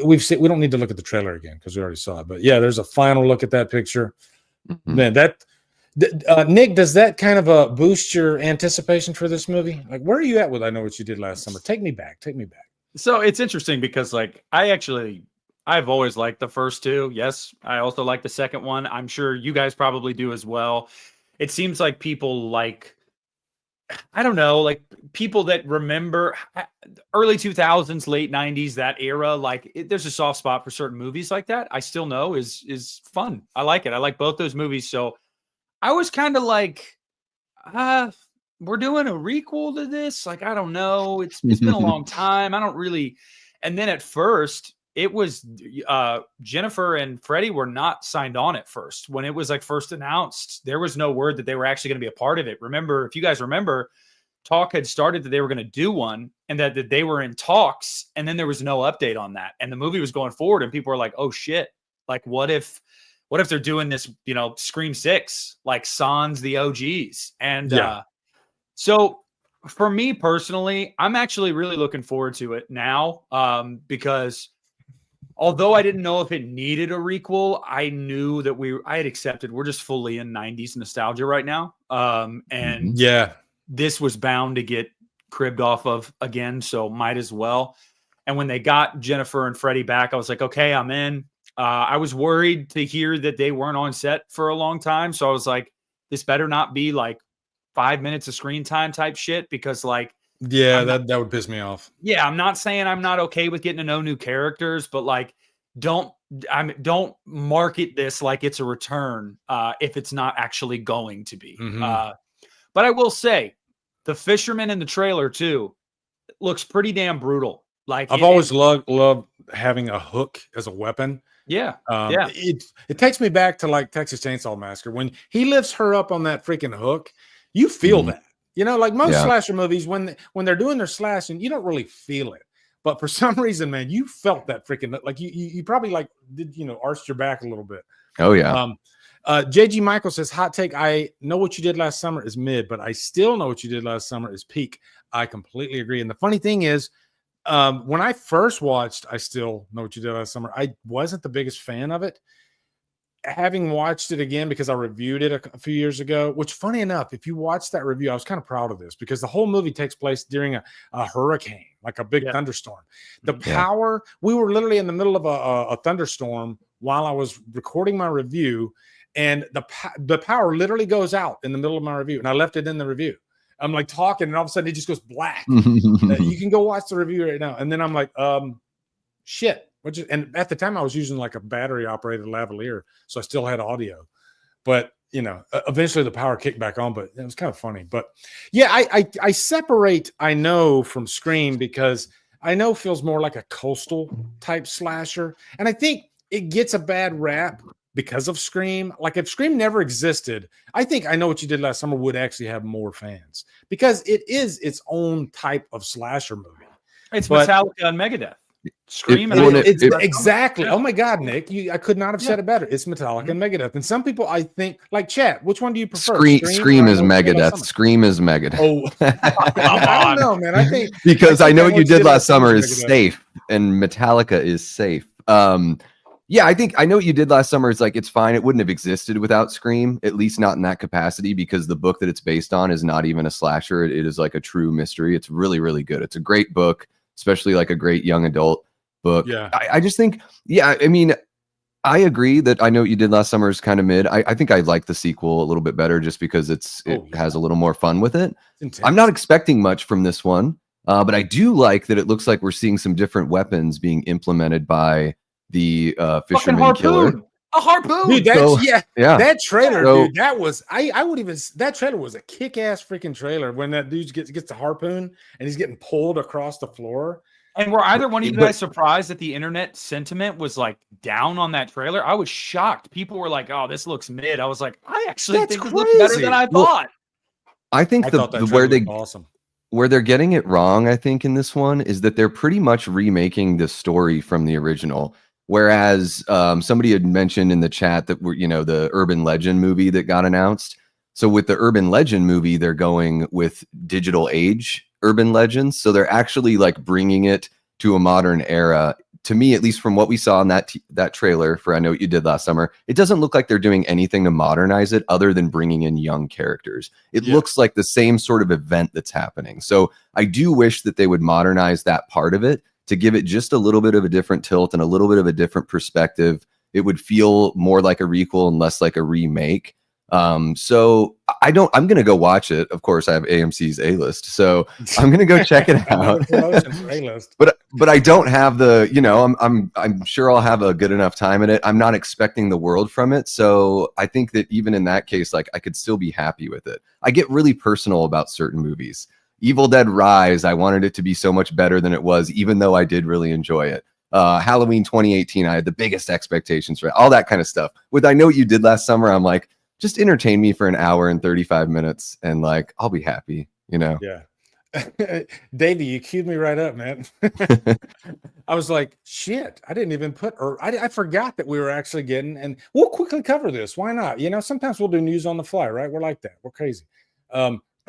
don't need to look at the trailer again because we already saw it. But yeah, there's a final look at that picture. Man, Nick, does that kind of boost your anticipation for this movie? Like, where are you at with I Know What You Did Last Summer? Take me back. So it's interesting because, like, I've always liked the first two. Yes, I also like the second one. I'm sure you guys probably do as well. It seems like people like, I don't know, like people that remember early 2000s, late 90s, that era, like there's a soft spot for certain movies like that. I still know is fun. I like it. I like both those movies. So I was kind of like, we're doing a requel to this. Like, I don't know. It's been a long time. I don't really. And then at first it was Jennifer and Freddie were not signed on at first. When it was like first announced, there was no word that they were actually going to be a part of it. Remember, if you guys remember, talk had started that they were going to do one and that they were in talks. And then there was no update on that. And the movie was going forward and people were like, oh shit. Like, what if they're doing this, Scream 6, like sans the OGs? And so for me personally, I'm actually really looking forward to it now because although I didn't know if it needed a requel, I knew that I had accepted we're just fully in 90s nostalgia right now. And this was bound to get cribbed off of again, so might as well. And when they got Jennifer and Freddie back, I was like, okay, I'm in. I was worried to hear that they weren't on set for a long time. So I was like, this better not be like 5 minutes of screen time type shit because like, that would piss me off. Yeah. I'm not saying I'm not okay with getting to know new characters, but like, don't market this like it's a return if it's not actually going to be. But I will say the Fisherman in the trailer too looks pretty damn brutal. Like I've always loved having a hook as a weapon. Yeah. It takes me back to like Texas Chainsaw Massacre. When he lifts her up on that freaking hook, you feel that. Like most slasher movies, when they're doing their slashing, you don't really feel it. But for some reason, man, you felt that freaking, like you probably like did, arched your back a little bit. Oh yeah. JG Michael says, hot take, I Know What You Did Last Summer is mid, but I still Know What You Did Last Summer is peak. I completely agree. And the funny thing is, when I first watched I Still Know What You Did Last Summer, I wasn't the biggest fan of it. Having watched it again because I reviewed it a few years ago, which funny enough, if you watch that review, I was kind of proud of this because the whole movie takes place during a hurricane, like a big thunderstorm. The power, we were literally in the middle of a thunderstorm while I was recording my review, and the power literally goes out in the middle of my review, and I left it in the review. I'm like talking, and all of a sudden it just goes black. You can go watch the review right now. And then I'm like, shit. And at the time I was using like a battery operated lavalier, so I still had audio. But eventually the power kicked back on. But it was kind of funny. But yeah, I separate I Know from Scream because I Know feels more like a coastal type slasher, and I think it gets a bad rap because of Scream. Like if Scream never existed, I think I Know What You Did Last Summer would actually have more fans because it is its own type of slasher movie. It's Metallica and Megadeth. Scream exactly. Oh my God, Nick, I could not have said it better. It's Metallica and Megadeth. And some people, I think, like chat, which one do you prefer? Scream is Megadeth. Scream is Megadeth. Oh, I don't know, man. I think because I Know What You Did Last Summer is safe, and Metallica is safe. Yeah, I think I know what you did last summer. It's like, it's fine. It wouldn't have existed without Scream, at least not in that capacity, because the book that it's based on is not even a slasher. It is like a true mystery. It's really, really good. It's a great book, especially like a great young adult book. Yeah. I just think, yeah, I mean, I agree that I know what you did last summer is kind of mid. I think I like the sequel a little bit better just because it has a little more fun with it. I'm not expecting much from this one, but I do like that it looks like we're seeing some different weapons being implemented by the fisherman killer. A harpoon, dude. That's So, yeah. yeah. That trailer, So- dude. That was I would even. That trailer was a kick-ass freaking trailer when that dude gets the harpoon and he's getting pulled across the floor. And were either one of you But- guys surprised that the internet sentiment was like down on that trailer? I was shocked. People were like, "Oh, this looks mid." I was like, "I actually That's think this looks better crazy. than I Well, thought." I think I thought that where trailer they looked awesome. where they're getting it wrong, I think, in this one is that they're pretty much remaking the story from the original. Whereas somebody had mentioned in the chat that the urban legend movie that got announced. So with the urban legend movie, they're going with digital age urban legends. So they're actually like bringing it to a modern era. To me, at least from what we saw in that trailer for I Know What You Did Last Summer, it doesn't look like they're doing anything to modernize it other than bringing in young characters. It looks like the same sort of event that's happening. So I do wish that they would modernize that part of it to give it just a little bit of a different tilt and a little bit of a different perspective. It would feel more like a requel and less like a remake. So I'm going to go watch it. Of course, I have AMC's A-list, so I'm going to go check it out. But I don't have I'm sure I'll have a good enough time in it. I'm not expecting the world from it. So I think that even in that case, like I could still be happy with it. I get really personal about certain movies. Evil Dead Rise, I wanted it to be so much better than it was, even though I did really enjoy it. Halloween 2018, I had the biggest expectations for it, all that kind of stuff. With I Know What You Did Last Summer, I'm like, just entertain me for an hour and 35 minutes and like, I'll be happy, Yeah. Davey, you queued me right up, man. I was like, shit, I didn't even I forgot that we were actually getting, and we'll quickly cover this. Why not? Sometimes we'll do news on the fly, right? We're like that. We're crazy.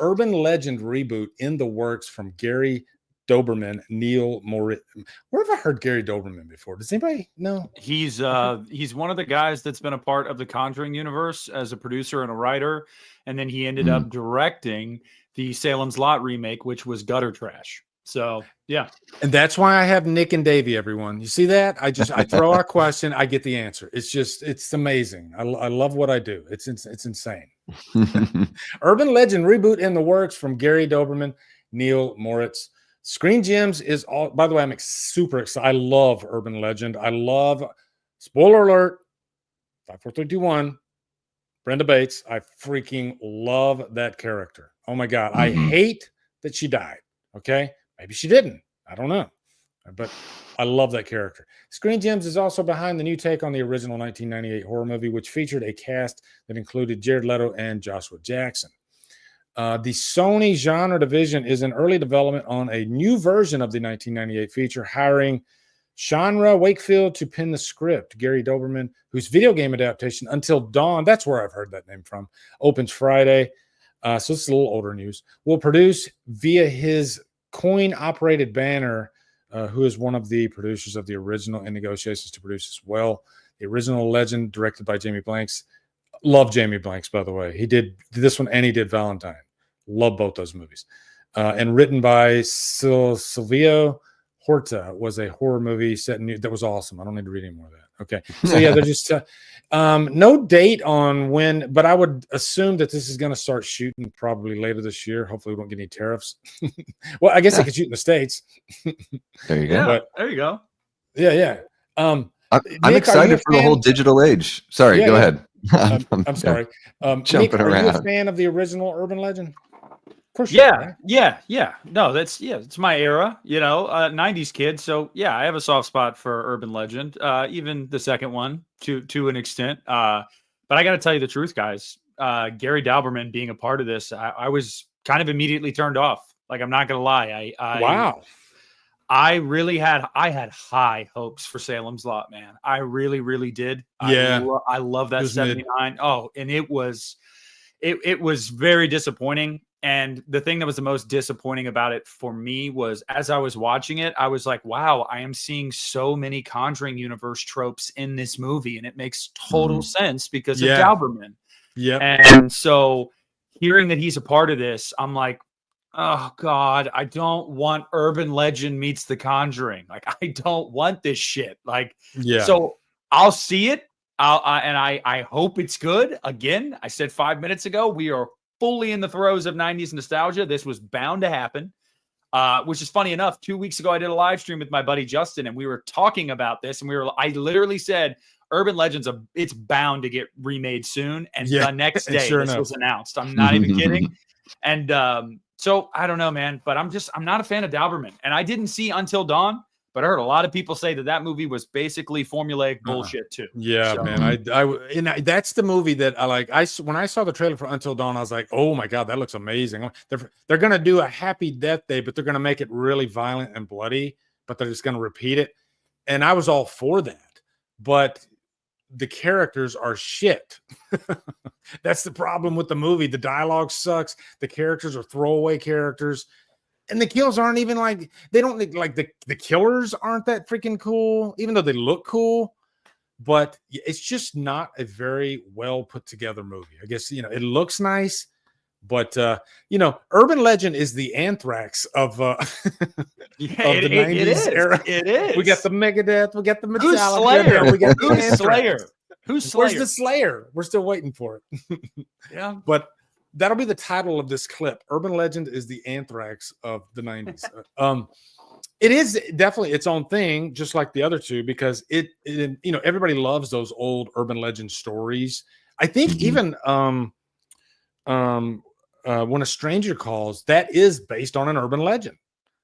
Urban legend reboot in the works from Gary Doberman, Neil Moritz. Where have I heard Gary Doberman before? Does anybody know? He's one of the guys that's been a part of the Conjuring universe as a producer and a writer, and then he ended up directing the Salem's Lot remake, which was gutter trash. So yeah, and that's why I have Nick and Davey. Everyone, you see that? I throw out a question, I get the answer. It's amazing. I love what I do. It's insane. Urban legend reboot in the works from Gary Doberman, Neil Moritz. Screen Gems is all. By the way, I'm super excited. I love urban legend. I love. Spoiler alert. 5, 4, 3, 2, 1. Brenda Bates. I freaking love that character. Oh my god. I hate that she died. Okay, maybe she didn't. I don't know, but I love that character. Screen Gems is also behind the new take on the original 1998 horror movie, which featured a cast that included Jared Leto and Joshua Jackson. The Sony genre division is in early development on a new version of the 1998 feature, hiring Shanra Wakefield to pen the script. Gary Doberman, whose video game adaptation Until Dawn, that's where I've heard that name from, opens Friday. So it's a little older news. Will produce via his coin-operated banner, who is one of the producers of the original in negotiations to produce as well. The original Legend, directed by Jamie Blanks. Love Jamie Blanks, by the way. He did this one and he did Valentine. Love both those movies. And written by Silvio Horta, was a horror movie set in that was awesome. I don't need to read any more of that. Okay. So yeah, they're just no date on when, but I would assume that this is going to start shooting probably later this year. Hopefully we don't get any tariffs. Well, I guess they could shoot in the States. There you go. Yeah, there you go. Yeah. I'm Nick, excited for the whole digital age. Sorry, go ahead. I'm sorry. Jumping Nick, are you a around. fan of the original Urban Legend? Of course you Yeah, are, right? yeah. No, it's my era, 90s kid. So yeah, I have a soft spot for Urban Legend, even the second one to an extent. But I got to tell you the truth, guys. Gary Doberman being a part of this, I was kind of immediately turned off. Like, I'm not gonna lie. Wow. I had high hopes for Salem's Lot, man. I really, really did. Yeah. I love that 79. Oh, and it was very disappointing. And the thing that was the most disappointing about it for me was, as I was watching it, I was like, wow, I am seeing so many Conjuring universe tropes in this movie. And it makes total sense because of Dauberman. Yeah. And so hearing that he's a part of this, I'm like, oh God, I don't want Urban Legend meets The Conjuring. Like, I don't want this shit. Like, so I'll see it. I hope it's good. Again, I said 5 minutes ago, we are fully in the throes of 90s nostalgia. This was bound to happen. Which is funny enough. 2 weeks ago, I did a live stream with my buddy Justin, and we were talking about this, and I literally said, Urban Legends, it's bound to get remade soon. And the next day, this was announced. I'm not even kidding. And so I don't know, man, but I'm not a fan of Dauberman. And I didn't see Until Dawn, but I heard a lot of people say that movie was basically formulaic bullshit too. Yeah, so, man. That's the movie that I like. When I saw the trailer for Until Dawn, I was like, oh my God, that looks amazing. They're going to do a happy death day, but they're going to make it really violent and bloody, but they're just going to repeat it. And I was all for that. But the characters are shit. That's the problem with the movie. The dialogue sucks. The characters are throwaway characters. And the kills aren't even like, they don't like the killers aren't that freaking cool, even though they look cool. But it's just not a very well put together movie. I guess, it looks nice, but Urban Legend is the Anthrax of the 90s era. It is. We got the Megadeth, we got the Metallica. Who's Slayer? We got Who's Slayer? Who's Slayer? Where's the Slayer? We're still waiting for it. Yeah. But that'll be the title of this clip. Urban Legend is the Anthrax of the 90s. It is definitely its own thing, just like the other two, because it everybody loves those old urban legend stories. I think even When a Stranger Calls, that is based on an urban legend.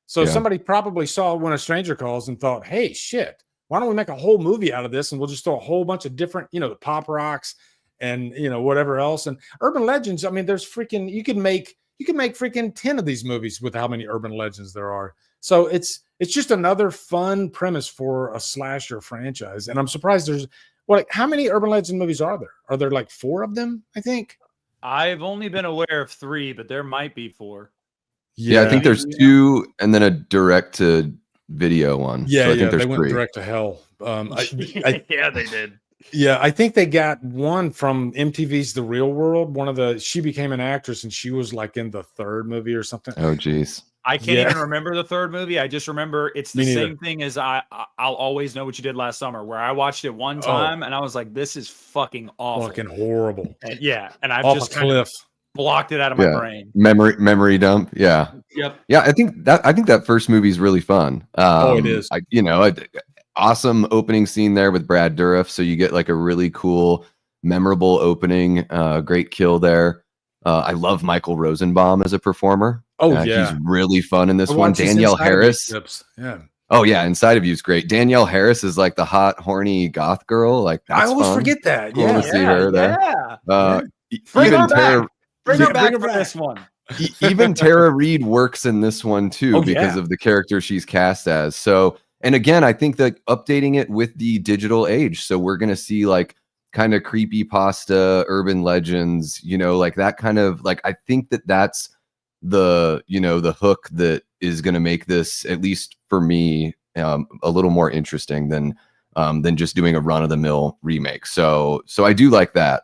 So somebody probably saw When a Stranger Calls and thought, hey, shit, why don't we make a whole movie out of this? And we'll just throw a whole bunch of different, the pop rocks and, whatever else. And urban legends, I mean, there's freaking, you can make freaking 10 of these movies with how many urban legends there are. So it's just another fun premise for a slasher franchise. And I'm surprised there's, how many urban legend movies are there? Are there like 4 of them, I think? I've only been aware of 3, but there might be 4. Yeah, I think there's 2 and then a direct to video one. Yeah, so I think there's they went 3. direct to hell. Yeah, they did. Yeah, I think they got one from MTV's The Real World. She became an actress and she was like in the 3rd movie or something. Oh, geez. I can't even remember the 3rd movie. I just remember it's the same thing as I'll Always Know What You Did Last Summer, where I watched it one time and I was like, this is fucking awful. Fucking horrible. And I've off just a cliff. Blocked it out of my brain. Memory dump. Yeah. Yep. Yeah, I think that first movie is really fun. It is. Awesome opening scene there with Brad Dourif. So you get like a really cool, memorable opening. Great kill there. I love Michael Rosenbaum as a performer. He's really fun in this one. Danielle Harris. Yeah. Oh yeah, Inside of You is great. Danielle Harris is like the hot, horny goth girl. Like I always forget that. Cool to see her there. Bring her back. Bring her back for this one. Even Tara Reid works in this one too because of the character she's cast as. So, and again, I think that updating it with the digital age. So we're gonna see like kind of creepypasta, urban legends, like that kind of like. I think that's the the hook that is gonna make this, at least for me, a little more interesting than just doing a run of the mill remake. So I do like that.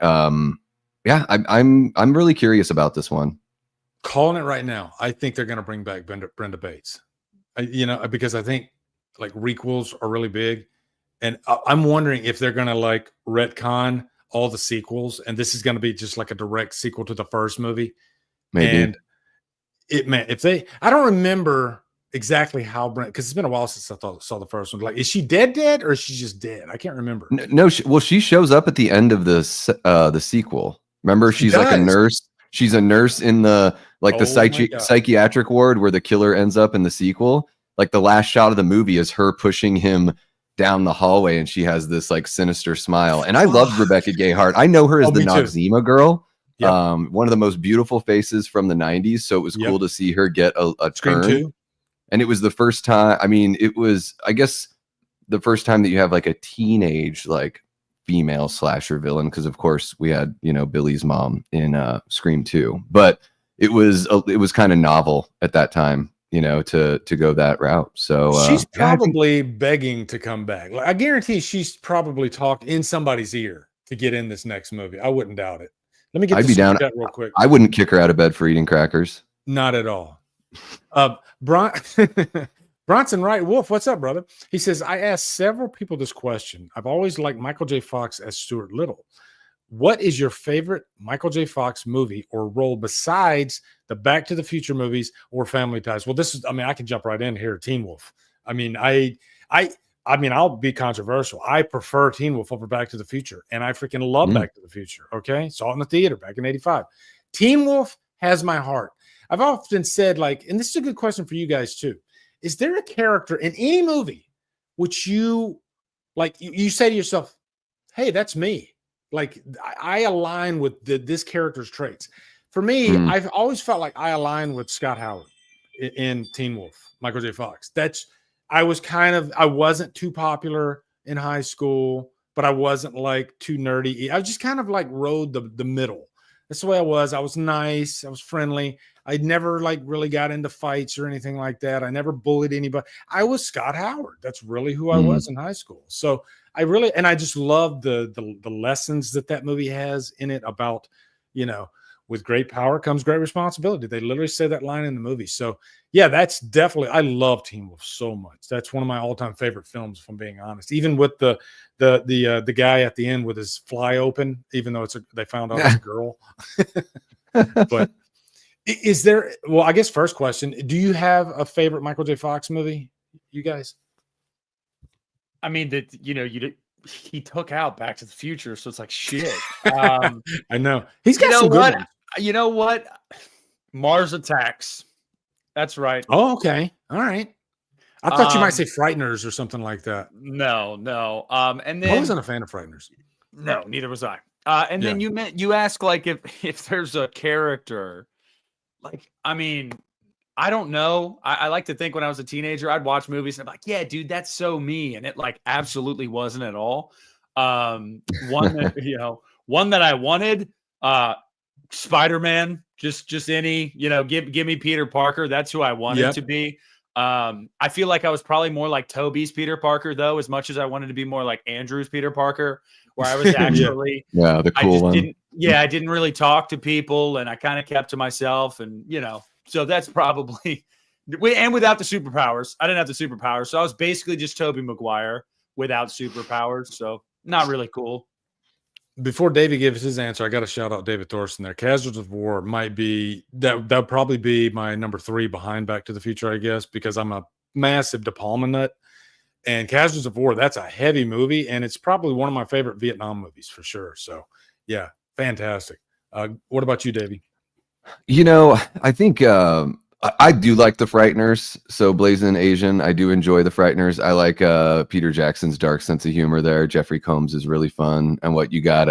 Yeah, I'm really curious about this one. Calling it right now. I think they're going to bring back Brenda Bates. Because I think like requels are really big, and I'm wondering if they're going to like retcon all the sequels, and this is going to be just like a direct sequel to the first movie. Maybe. And I don't remember exactly how Brenda, because it's been a while since I saw the first one. Like, is she dead, or is she just dead? I can't remember. No, she shows up at the end of the sequel. Remember, she's like a nurse. She's a nurse in the psychiatric ward where the killer ends up in the sequel. Like the last shot of the movie is her pushing him down the hallway, and she has this like sinister smile. And I loved Rebecca Gayheart. I know her as the Noxzema girl. Yep. One of the most beautiful faces from the 90s. So it was cool to see her get a turn. Too. And it was the first time. I mean, it was, I guess, the first time that you have like a teenage like female slasher villain, because of course we had Billy's mom in Scream 2, but it was kind of novel at that time, you know, to go that route. So she's yeah, I think- probably begging to come back. Like, I guarantee she's probably talked in somebody's ear to get in this next movie. I wouldn't doubt it. Let me get I'd the be super down. chat real quick. I wouldn't kick her out of bed for eating crackers. Not at all. Bronson Wright Wolf, what's up, brother? He says, I asked several people this question. I've always liked Michael J. Fox as Stuart Little. What is your favorite Michael J. Fox movie or role besides the Back to the Future movies or Family Ties? Well, this is, I mean, I can jump right in here. Teen Wolf. I mean, I'll be controversial. I prefer Teen Wolf over Back to the Future, and I freaking love Back to the Future. Okay, saw it in the theater back in '85. Teen Wolf has my heart. I've often said, like, and this is a good question for you guys too. Is there a character in any movie which you like? You say to yourself, "Hey, that's me." Like, I align with this character's traits. For me, I've always felt like I align with Scott Howard in Teen Wolf, Michael J. Fox. I wasn't too popular in high school, but I wasn't like too nerdy. I just kind of like rode the middle. That's the way I was. I was nice. I was friendly. I never like really got into fights or anything like that. I never bullied anybody. I was Scott Howard. That's really who I was in high school. So I just love the lessons that movie has in it about, you know, with great power comes great responsibility. They literally say that line in the movie. So yeah, that's definitely, I love Teen Wolf so much. That's one of my all-time favorite films, if I'm being honest. Even with the guy at the end with his fly open, even though they found out it's a girl. But is there, well, I guess first question, do you have a favorite Michael J. Fox movie, you guys? I mean, he took out Back to the Future, so it's like shit. I know he's got some good ones. You know what? Mars Attacks. That's right. Oh, okay. All right. I thought you might say Frighteners or something like that. No. And then I wasn't a fan of Frighteners. No, neither was I. And then you ask, like, if there's a character, like, I mean, I don't know. I like to think when I was a teenager, I'd watch movies and I'm like, yeah, dude, that's so me. And it like absolutely wasn't at all. One that I wanted, Spider-Man, just any, give me Peter Parker. That's who I wanted to be. I feel like I was probably more like Tobey's Peter Parker, though, as much as I wanted to be more like Andrew's Peter Parker, where I was actually the cool one. I didn't really talk to people, and I kind of kept to myself, and so that's probably and without the superpowers. I didn't have the superpowers, so I was basically just Tobey Maguire without superpowers. So not really cool. Before Davey gives his answer, I got to shout out David Thorson there. Casualties of War might be that'll probably be my number 3 behind Back to the Future, I guess, because I'm a massive De Palma nut. And Casualties of War, that's a heavy movie, and it's probably one of my favorite Vietnam movies for sure. So, yeah, fantastic. What about you, Davey? I think I do like the Frighteners. So Blazing Asian, I do enjoy the Frighteners. I like Peter Jackson's dark sense of humor there. Jeffrey Combs is really fun. And what you got,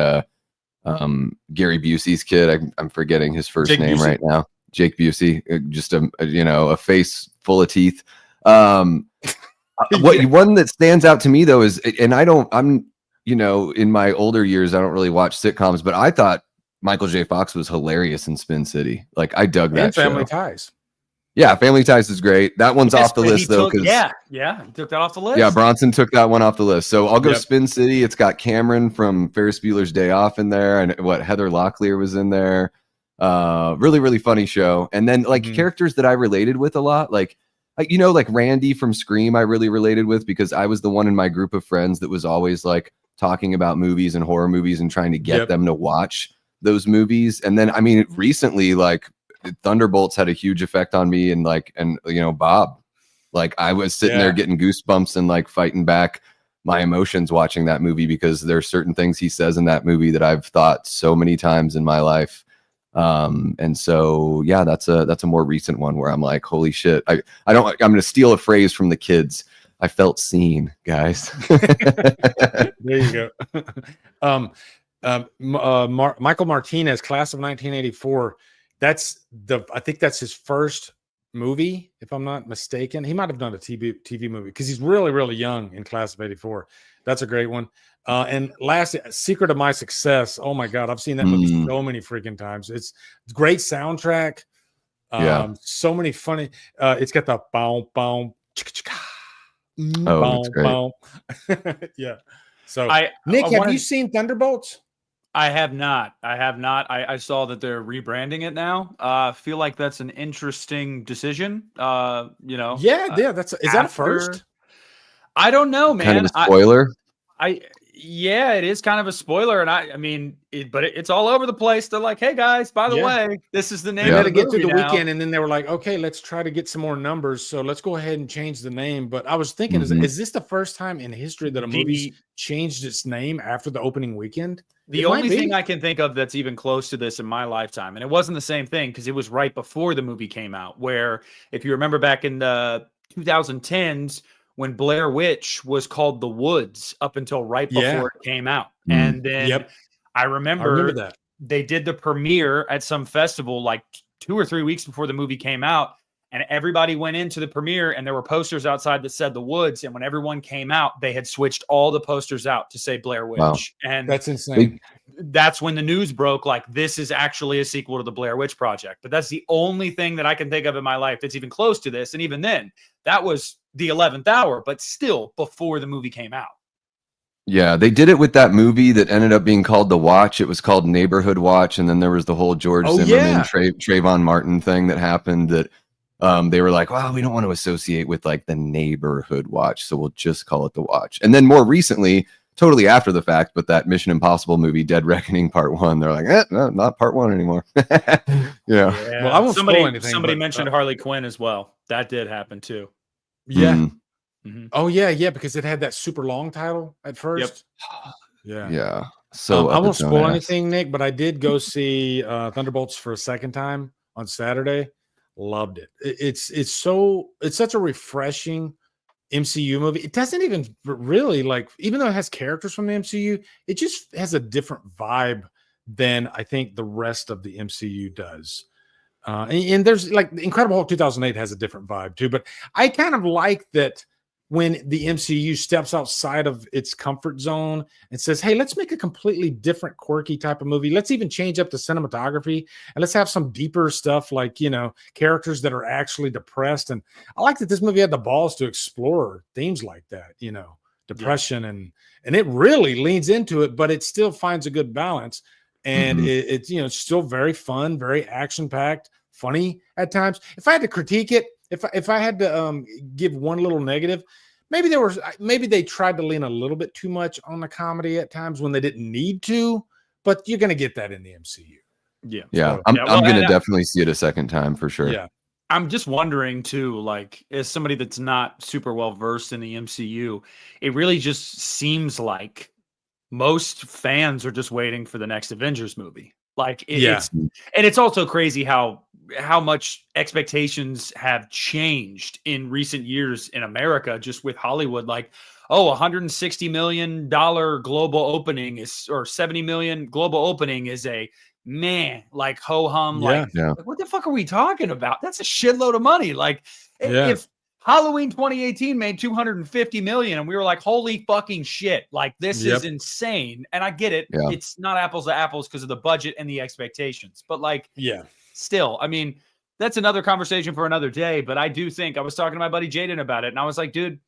Gary Busey's kid. I'm forgetting his first name Busey. Right now. Jake Busey, just a face full of teeth. One that stands out to me though is, and I'm in my older years, I don't really watch sitcoms, but I thought Michael J. Fox was hilarious in Spin City. Like I dug that show. Family Ties. Yeah, Family Ties is great. That one's off the list though. He took that off the list. Yeah, Bronson took that one off the list. So I'll go Spin City. It's got Cameron from Ferris Bueller's Day Off in there, and Heather Locklear was in there. Really, really funny show. And then characters that I related with a lot, like Randy from Scream, I really related with because I was the one in my group of friends that was always like talking about movies and horror movies and trying to get them to watch those movies. And then, I mean, recently, like Thunderbolts had a huge effect on me and Bob, like I was sitting there getting goosebumps and like fighting back my emotions watching that movie because there's certain things he says in that movie that I've thought so many times in my life. And so, yeah, that's a more recent one where I'm like, holy shit. I'm going to steal a phrase from the kids. I felt seen, guys. There you go. Michael Martinez, class of 1984. I think that's his first movie, if I'm not mistaken. He might have done a TV movie because he's really, really young in class of 84. That's a great one. And last, Secret of My Success. Oh my God, I've seen that movie so many freaking times. It's great soundtrack. Yeah. So many funny. It's got the boom, boom, chicka, chicka, Oh, that's great. boom. Yeah. So, I Nick, have wanted- you seen Thunderbolts? I have not. I saw that they're rebranding it now. Feel like that's an interesting decision. Yeah. Is that a first? I don't know, man. Kind of a spoiler. Yeah, it is kind of a spoiler, and I mean, it's all over the place. They're like, "Hey guys, by the way, this is the name." They of had the to get through movie the now." weekend, and then they were like, "Okay, let's try to get some more numbers. So let's go ahead and change the name." But I was thinking, Mhm. is this the first time in history that a movie's changed its name after the opening weekend? The only thing I can think of that's even close to this in my lifetime, and it wasn't the same thing because it was right before the movie came out. Where, if you remember back in the 2010s, when Blair Witch was called The Woods up until right before it came out. And then I remember that they did the premiere at some festival like 2 or 3 weeks before the movie came out. And everybody went into the premiere and there were posters outside that said The Woods. And when everyone came out, they had switched all the posters out to say Blair Witch. Wow. And that's insane. That's when the news broke, like, this is actually a sequel to the Blair Witch Project. But that's the only thing that I can think of in my life that's even close to this. And even then, that was the 11th hour, but still before the movie came out. Yeah, they did it with that movie that ended up being called The Watch. It was called Neighborhood Watch. And then there was the whole George Zimmerman, Trayvon Martin thing that happened that they were like, well, we don't want to associate with like the Neighborhood Watch, so we'll just call it The Watch. And then more recently, totally after the fact, but that Mission Impossible movie, Dead Reckoning Part 1, they're like, no, not Part 1 anymore. Yeah. Well, I won't spoil anything. Somebody mentioned Harley Quinn as well. That did happen too. Yeah. Oh yeah, because it had that super long title at first. Yeah. So I won't spoil anything, Nick, but I did go see Thunderbolts for a second time on Saturday. Loved it. It's such a refreshing MCU movie. It doesn't even really, like, even though it has characters from the MCU, it just has a different vibe than I think the rest of the MCU does. And there's like Incredible Hulk 2008 has a different vibe too, but I kind of like that when the MCU steps outside of its comfort zone and says, hey, let's make a completely different, quirky type of movie. Let's even change up the cinematography and let's have some deeper stuff, like, characters that are actually depressed. And I like that this movie had the balls to explore themes like that, depression, and it really leans into it, but it still finds a good balance. And it's still very fun, very action-packed, funny at times. If I had to critique it, if I had to give one little negative, maybe they tried to lean a little bit too much on the comedy at times when they didn't need to, but you're going to get that in the MCU. Yeah. I'm going to definitely see it a second time for sure. Yeah. I'm just wondering too, like, as somebody that's not super well versed in the MCU, it really just seems like most fans are just waiting for the next Avengers movie. Like, it's also crazy how much expectations have changed in recent years in America, just with Hollywood. Like, $160 million global opening or 70 million global opening is a like ho hum. Like, what the fuck are we talking about? That's a shitload of money. Like, if Halloween 2018 made 250 million and we were like, holy fucking shit, like, this is insane. And I get it. It's not apples to apples because of the budget and the expectations, but like, still, I mean, that's another conversation for another day. But I do think, I was talking to my buddy Jaden about it, and I was like, dude,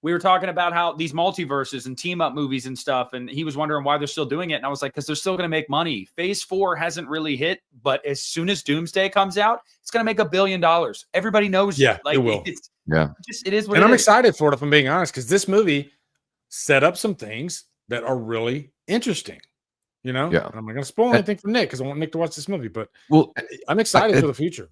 we were talking about how these multiverses and team up movies and stuff, and he was wondering why they're still doing it. And I was like, because they're still going to make money. Phase 4 hasn't really hit, but as soon as Doomsday comes out, it's going to make $1 billion. Everybody knows. Yeah, like, it will. It is what and it I'm is. excited for it, if I'm being honest, because this movie set up some things that are really interesting. And I'm not going to spoil anything for Nick because I want Nick to watch this movie, but I'm excited for the future.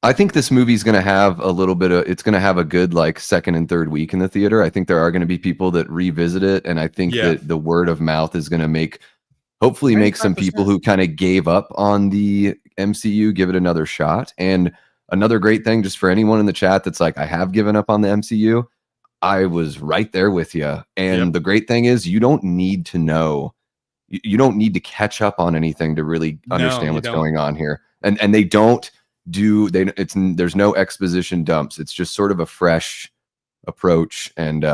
I think this movie's going to have it's going to have a good like second and third week in the theater. I think there are going to be people that revisit it. And I think that the word of mouth is going to hopefully make some people who kind of gave up on the MCU give it another shot. And another great thing, just for anyone in the chat that's like, I have given up on the MCU, I was right there with you. And the great thing is you don't need to know. You don't need to catch up on anything to really understand what's going on here. And they don't there's no exposition dumps. It's just sort of a fresh approach. And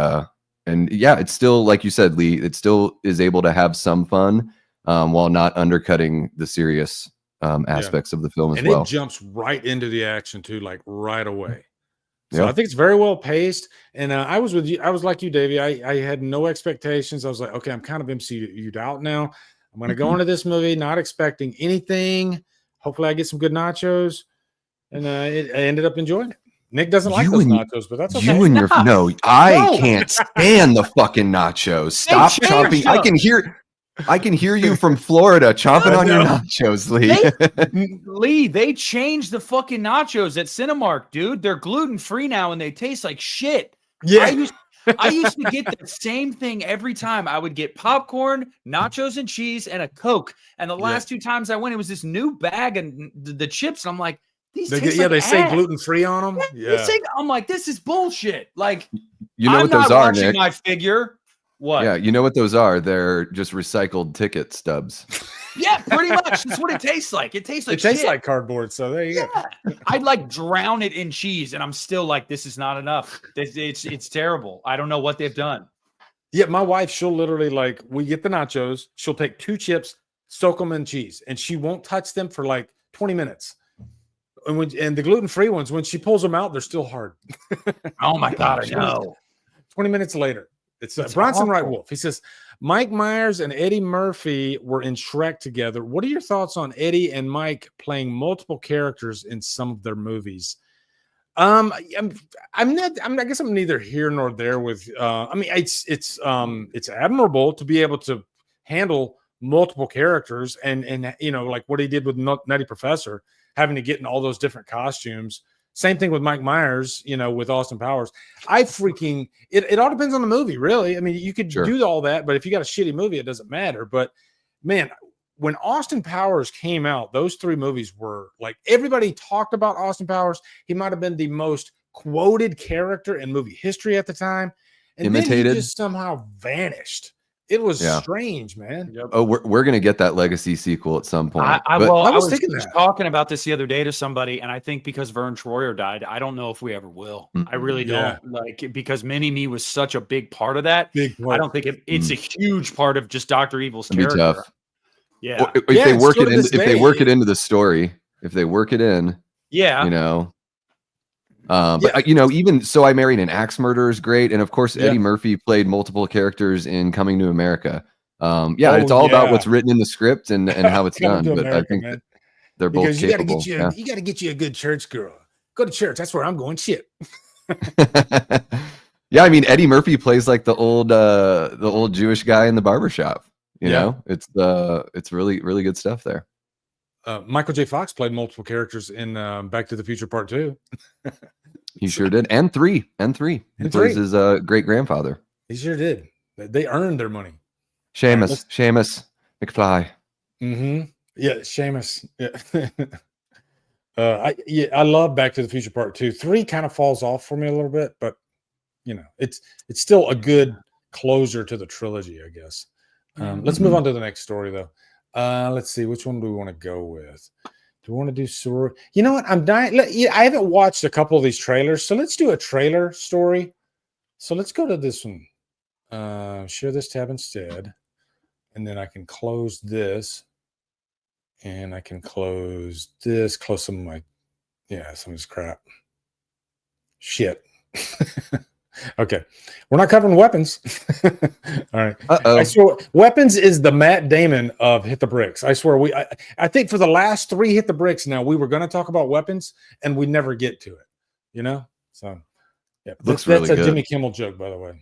it's still, like you said, Lee, it still is able to have some fun while not undercutting the serious aspects of the film as and well. it jumps right into the action too, like right away. So Yeah. I think it's very well paced. And I was with you. I was like you, Davey. I had no expectations. I was like, okay, I'm kind of MCU'd out now. I'm going to go into this movie not expecting anything. Hopefully I get some good nachos. And I ended up enjoying it. Nick doesn't like those nachos, but that's okay. You and your I can't stand the fucking nachos. Stop chomping. I can hear you from Florida chomping on your nachos, Lee. Lee, they changed the fucking nachos at Cinemark, dude. They're gluten-free now and they taste like shit. Yeah. I used to get the same thing every time. I would get popcorn, nachos and cheese, and a Coke. And the last 2 times I went, it was this new bag and the chips. And I'm like, these taste like they ass. say gluten-free on them. I'm like, this is bullshit. Like, you know I'm what those not are, watching Nick? my figure. What? Yeah, you know what those are? They're just recycled ticket stubs. Yeah, pretty much. That's what it tastes like. It tastes like it tastes shit. like cardboard. So there you go. I'd like drown it in cheese, and I'm still like, this is not enough. It's terrible. I don't know what they've done. Yeah, my wife, she'll literally like, we get the nachos. She'll take 2 chips, soak them in cheese, and she won't touch them for like 20 minutes. And the gluten-free ones, when she pulls them out, they're still hard. Oh my God, I know. 20 minutes later. It's Bronson Wright Wolf. He says, Mike Myers and Eddie Murphy were in Shrek together. What are your thoughts on Eddie and Mike playing multiple characters in some of their movies? I guess I'm neither here nor there with, I mean, it's admirable to be able to handle multiple characters and, you know, like what he did with Nutty Professor, having to get in all those different costumes. Same thing with Mike Myers, you know, with Austin Powers. It all depends on the movie, really. I mean, you could do all that, but if you got a shitty movie, it doesn't matter. But man, when Austin Powers came out, those 3 movies were like, everybody talked about Austin Powers. He might have been the most quoted character in movie history at the time. And then he just somehow vanished. It was strange, man. Yep. Oh, we're gonna get that Legacy sequel at some point. I was thinking talking about this the other day to somebody, and I think because Vern Troyer died, I don't know if we ever will. I really don't. Like, because Mini-Me was such a big part of that. I don't think it's a huge part of just Dr. Evil's character. Be tough. Yeah. Or if they work it in, if they work it into the story, if they work it in, you know. But you know, even So I Married an Axe Murderer is great, and of course Eddie Murphy played multiple characters in Coming to America. It's all about what's written in the script and how it's done. But I think that they're both capable. You got to get you a good church girl. Go to church. That's where I'm going. Shit. Yeah, I mean Eddie Murphy plays like the old Jewish guy in the barbershop. You know, it's really really good stuff there. Michael J. Fox played multiple characters in Back to the Future Part 2. He sure did. And 3. He plays his great grandfather. He sure did. They earned their money. Seamus McFly. Mm-hmm. Yeah, Seamus. Yeah. I love Back to the Future Part 2. 3 kind of falls off for me a little bit, but you know, it's still a good closer to the trilogy, I guess. Let's move on to the next story though. Let's see, which one do we want to go with? Do we want to do Sora? You know what? I'm dying. I haven't watched a couple of these trailers, so let's do a trailer story. So let's go to this one. Share this tab instead. And then I can close this. And I can close this, close some of this crap. Shit. Okay. We're not covering weapons. All right. I swear, weapons is the Matt Damon of Hit the Bricks. I swear I think for the last 3 Hit the Bricks now, we were going to talk about weapons and we never get to it. You know? So yeah. That's a Jimmy Kimmel joke, by the way.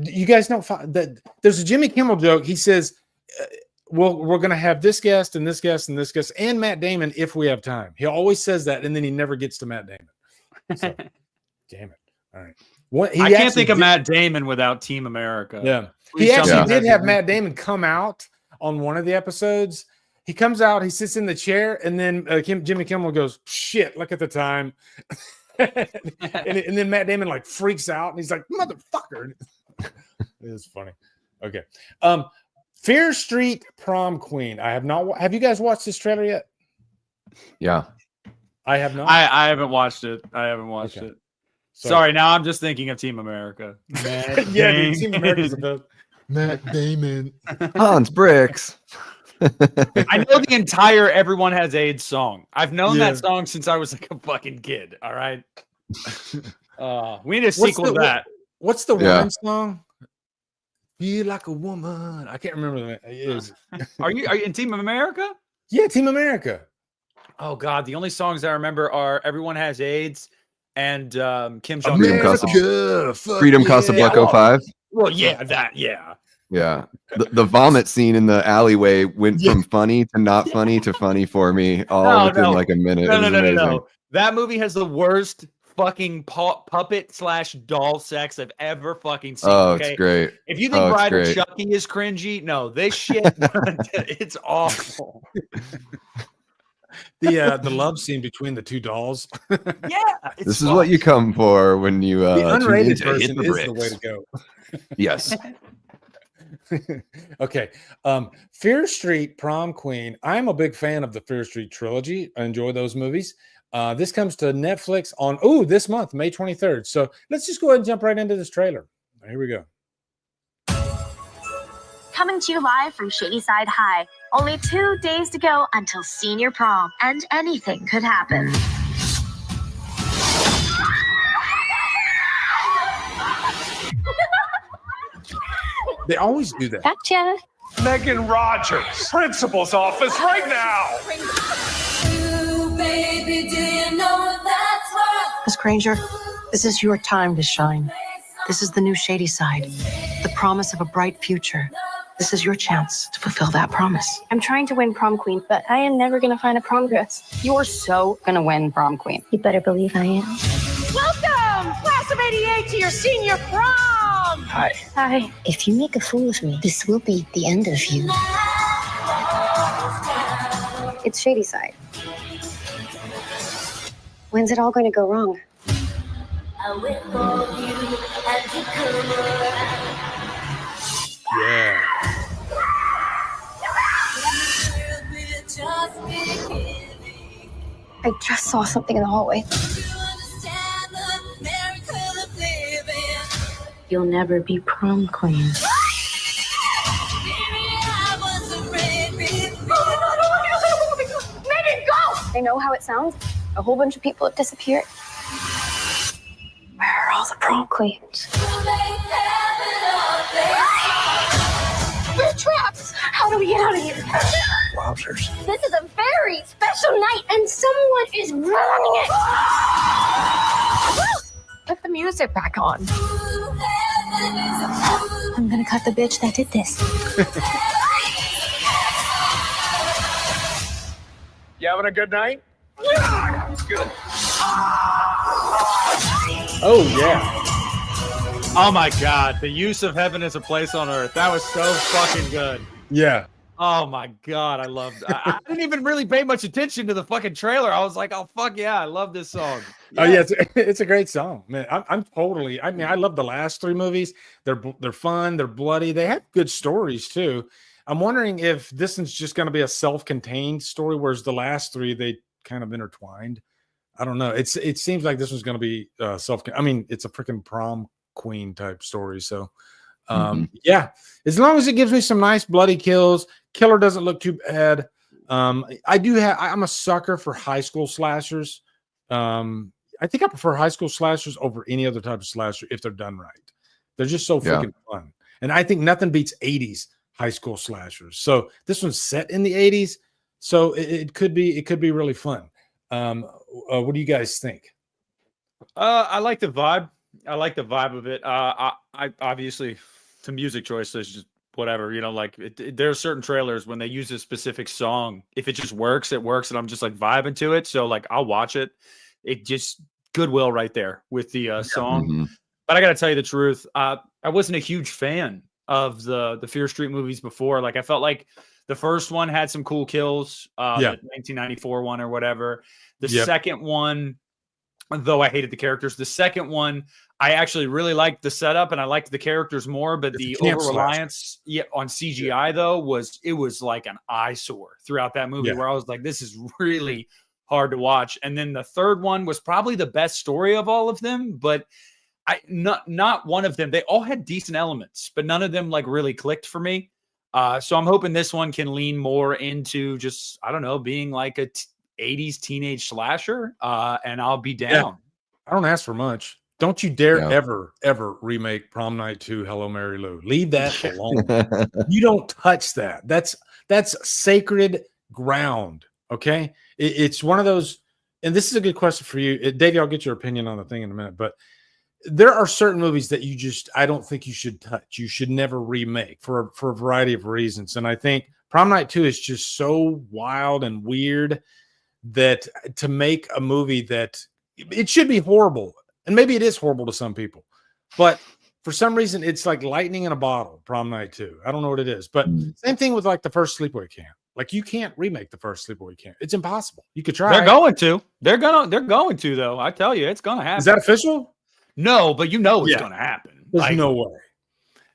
You guys know that there's a Jimmy Kimmel joke. He says, we're going to have this guest and this guest and this guest and Matt Damon if we have time. He always says that, and then he never gets to Matt Damon. So, damn it. All right. I can't think of Matt Damon without Team America. Yeah. He actually did have Matt Damon come out on one of the episodes. He comes out, he sits in the chair, and then Jimmy Kimmel goes, shit, look at the time. and then Matt Damon like freaks out and he's like, motherfucker. It is funny. Okay. Fear Street Prom Queen. I have not. Have you guys watched this trailer yet? Yeah. I have not. I haven't watched it. it. Sorry, now I'm just thinking of Team America. Yeah, dude, Team America's about Matt Damon. Hans Bricks. I know the entire "Everyone Has AIDS" song. I've known Yeah. that song since I was like a fucking kid. All right. We need a What's sequel to the- that. What's the Yeah. woman song? Feel like a woman. I can't remember the is. Are you in Team America? Yeah, Team America. Oh God, the only songs I remember are "Everyone Has AIDS" and Kim Jong. Freedom Un. Casab- fuck Freedom yeah. Casablanca 5. Well, yeah, that, yeah. Yeah. The vomit scene in the alleyway went Yeah. from funny to not funny to funny for me all No, within no. like a minute. No, It was no, no, amazing. no. That movie has the worst fucking puppet / doll sex I've ever fucking seen. Oh, Okay? it's great. If you think Oh, it's Bride of great. Chucky is cringy, no, this shit, it's awful. The love scene between the two dolls. Yeah, it's This is what you come for when you The tune unrated into version Hit is the the way to Bricks. go. Yes. Okay. Fear Street Prom Queen. I'm a big fan of the Fear Street trilogy. I enjoy those movies. This comes to Netflix on this month, May 23rd. So let's just go ahead and jump right into this trailer. Here we go. Coming to you live from Shadyside High. Only 2 days to go until senior prom, and anything could happen. They always do that. Gotcha. Megan Rogers, principal's office right now. Miss Granger, this is your time to shine. This is the new Shady Side, the promise of a bright future. This is your chance to fulfill that promise. I'm trying to win prom queen, but I am never gonna find a prom dress. You're so gonna win prom queen. You better believe I am. Welcome, class of '88, to your senior prom. Hi. If you make a fool of me, this will be the end of you. It's Shadyside. When's it all going to go wrong? Yeah. I just saw something in the hallway. You'll never be prom queen. Megan, go! I know how it sounds. A whole bunch of people have disappeared. Where are all the prom queens? We're trapped! How do we get out of here? Wowzers. This is a very special night, and someone is ruining it! Put the music back on. I'm gonna cut the bitch that did this. You having a good night? Good. Oh, yeah. Oh my God, the use of heaven as a place on earth. That was so fucking good. Yeah. Oh my God, I loved I didn't even really pay much attention to the fucking trailer. I was like, oh fuck yeah, I love this song. Oh yeah, it's a great song, man. I'm totally. I mean, I love the last three movies. They're fun. They're bloody. They have good stories too. I'm wondering if this is just going to be a self-contained story, whereas the last three they kind of intertwined. I don't know. It seems like this one's going to be I mean, it's a freaking prom queen type story. So, yeah, as long as it gives me some nice bloody kills, killer doesn't look too bad. I'm a sucker for high school slashers. I think I prefer high school slashers over any other type of slasher if they're done right. They're just so freaking fun. And I think nothing beats 80s high school slashers. So this one's set in the 80s. So it could be really fun. What do you guys think? I like the vibe. I like the vibe of it. I obviously the music choice is just whatever, like there are certain trailers when they use a specific song. If it just works, it works. And I'm just like vibing to it. So like, I'll watch it. It just goodwill right there with the song. Mm-hmm. But I got to tell you the truth. I wasn't a huge fan of the Fear Street movies before. Like I felt like the first one had some cool kills. The 1994 one or whatever. The second one, though I hated the characters. The second one, I actually really liked the setup and I liked the characters more, but the over-reliance on CGI though was like an eyesore throughout that movie where I was like, this is really hard to watch. And then the third one was probably the best story of all of them, but not one of them. They all had decent elements, but none of them like really clicked for me. So I'm hoping this one can lean more into just, I don't know, being like a 80s teenage slasher. And I'll be down. Yeah. I don't ask for much. Don't you dare Yeah. ever remake Prom Night 2 Hello Mary Lou. Leave that alone. You don't touch that. That's sacred ground. Okay. It's one of those, and this is a good question for you. Davey, I'll get your opinion on the thing in a minute, but there are certain movies that I don't think you should touch. You should never remake for a variety of reasons. And I think Prom Night 2 is just so wild and weird that to make a movie that it should be horrible. And maybe it is horrible to some people, but for some reason it's like lightning in a bottle, Prom Night 2. I don't know what it is, but same thing with like the first Sleepaway Camp. Like you can't remake the first Sleepaway Camp. It's impossible. You could try. They're going to. They're going to though. I tell you, it's going to happen. Is that official? No, but you know it's going to happen. There's no way.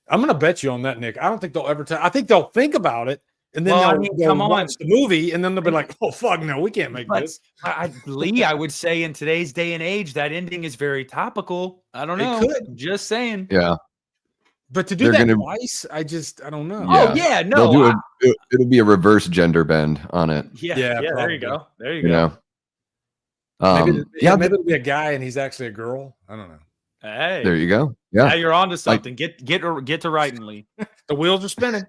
I'm going to bet you on that, Nick. I don't think they'll ever I think they'll think about it, and then they'll watch the movie, and then they'll be like, "Oh fuck, no, we can't make this." Lee, I would say in today's day and age, that ending is very topical. I don't know. Just saying. Yeah. But to do that twice, I don't know. Oh yeah, no. It'll be a reverse gender bend on it. Yeah. There you go. There you go. Maybe it'll be a guy and he's actually a girl. I don't know. Hey, there you go. Yeah, now you're on to something. Get to writing, Lee. The wheels are spinning.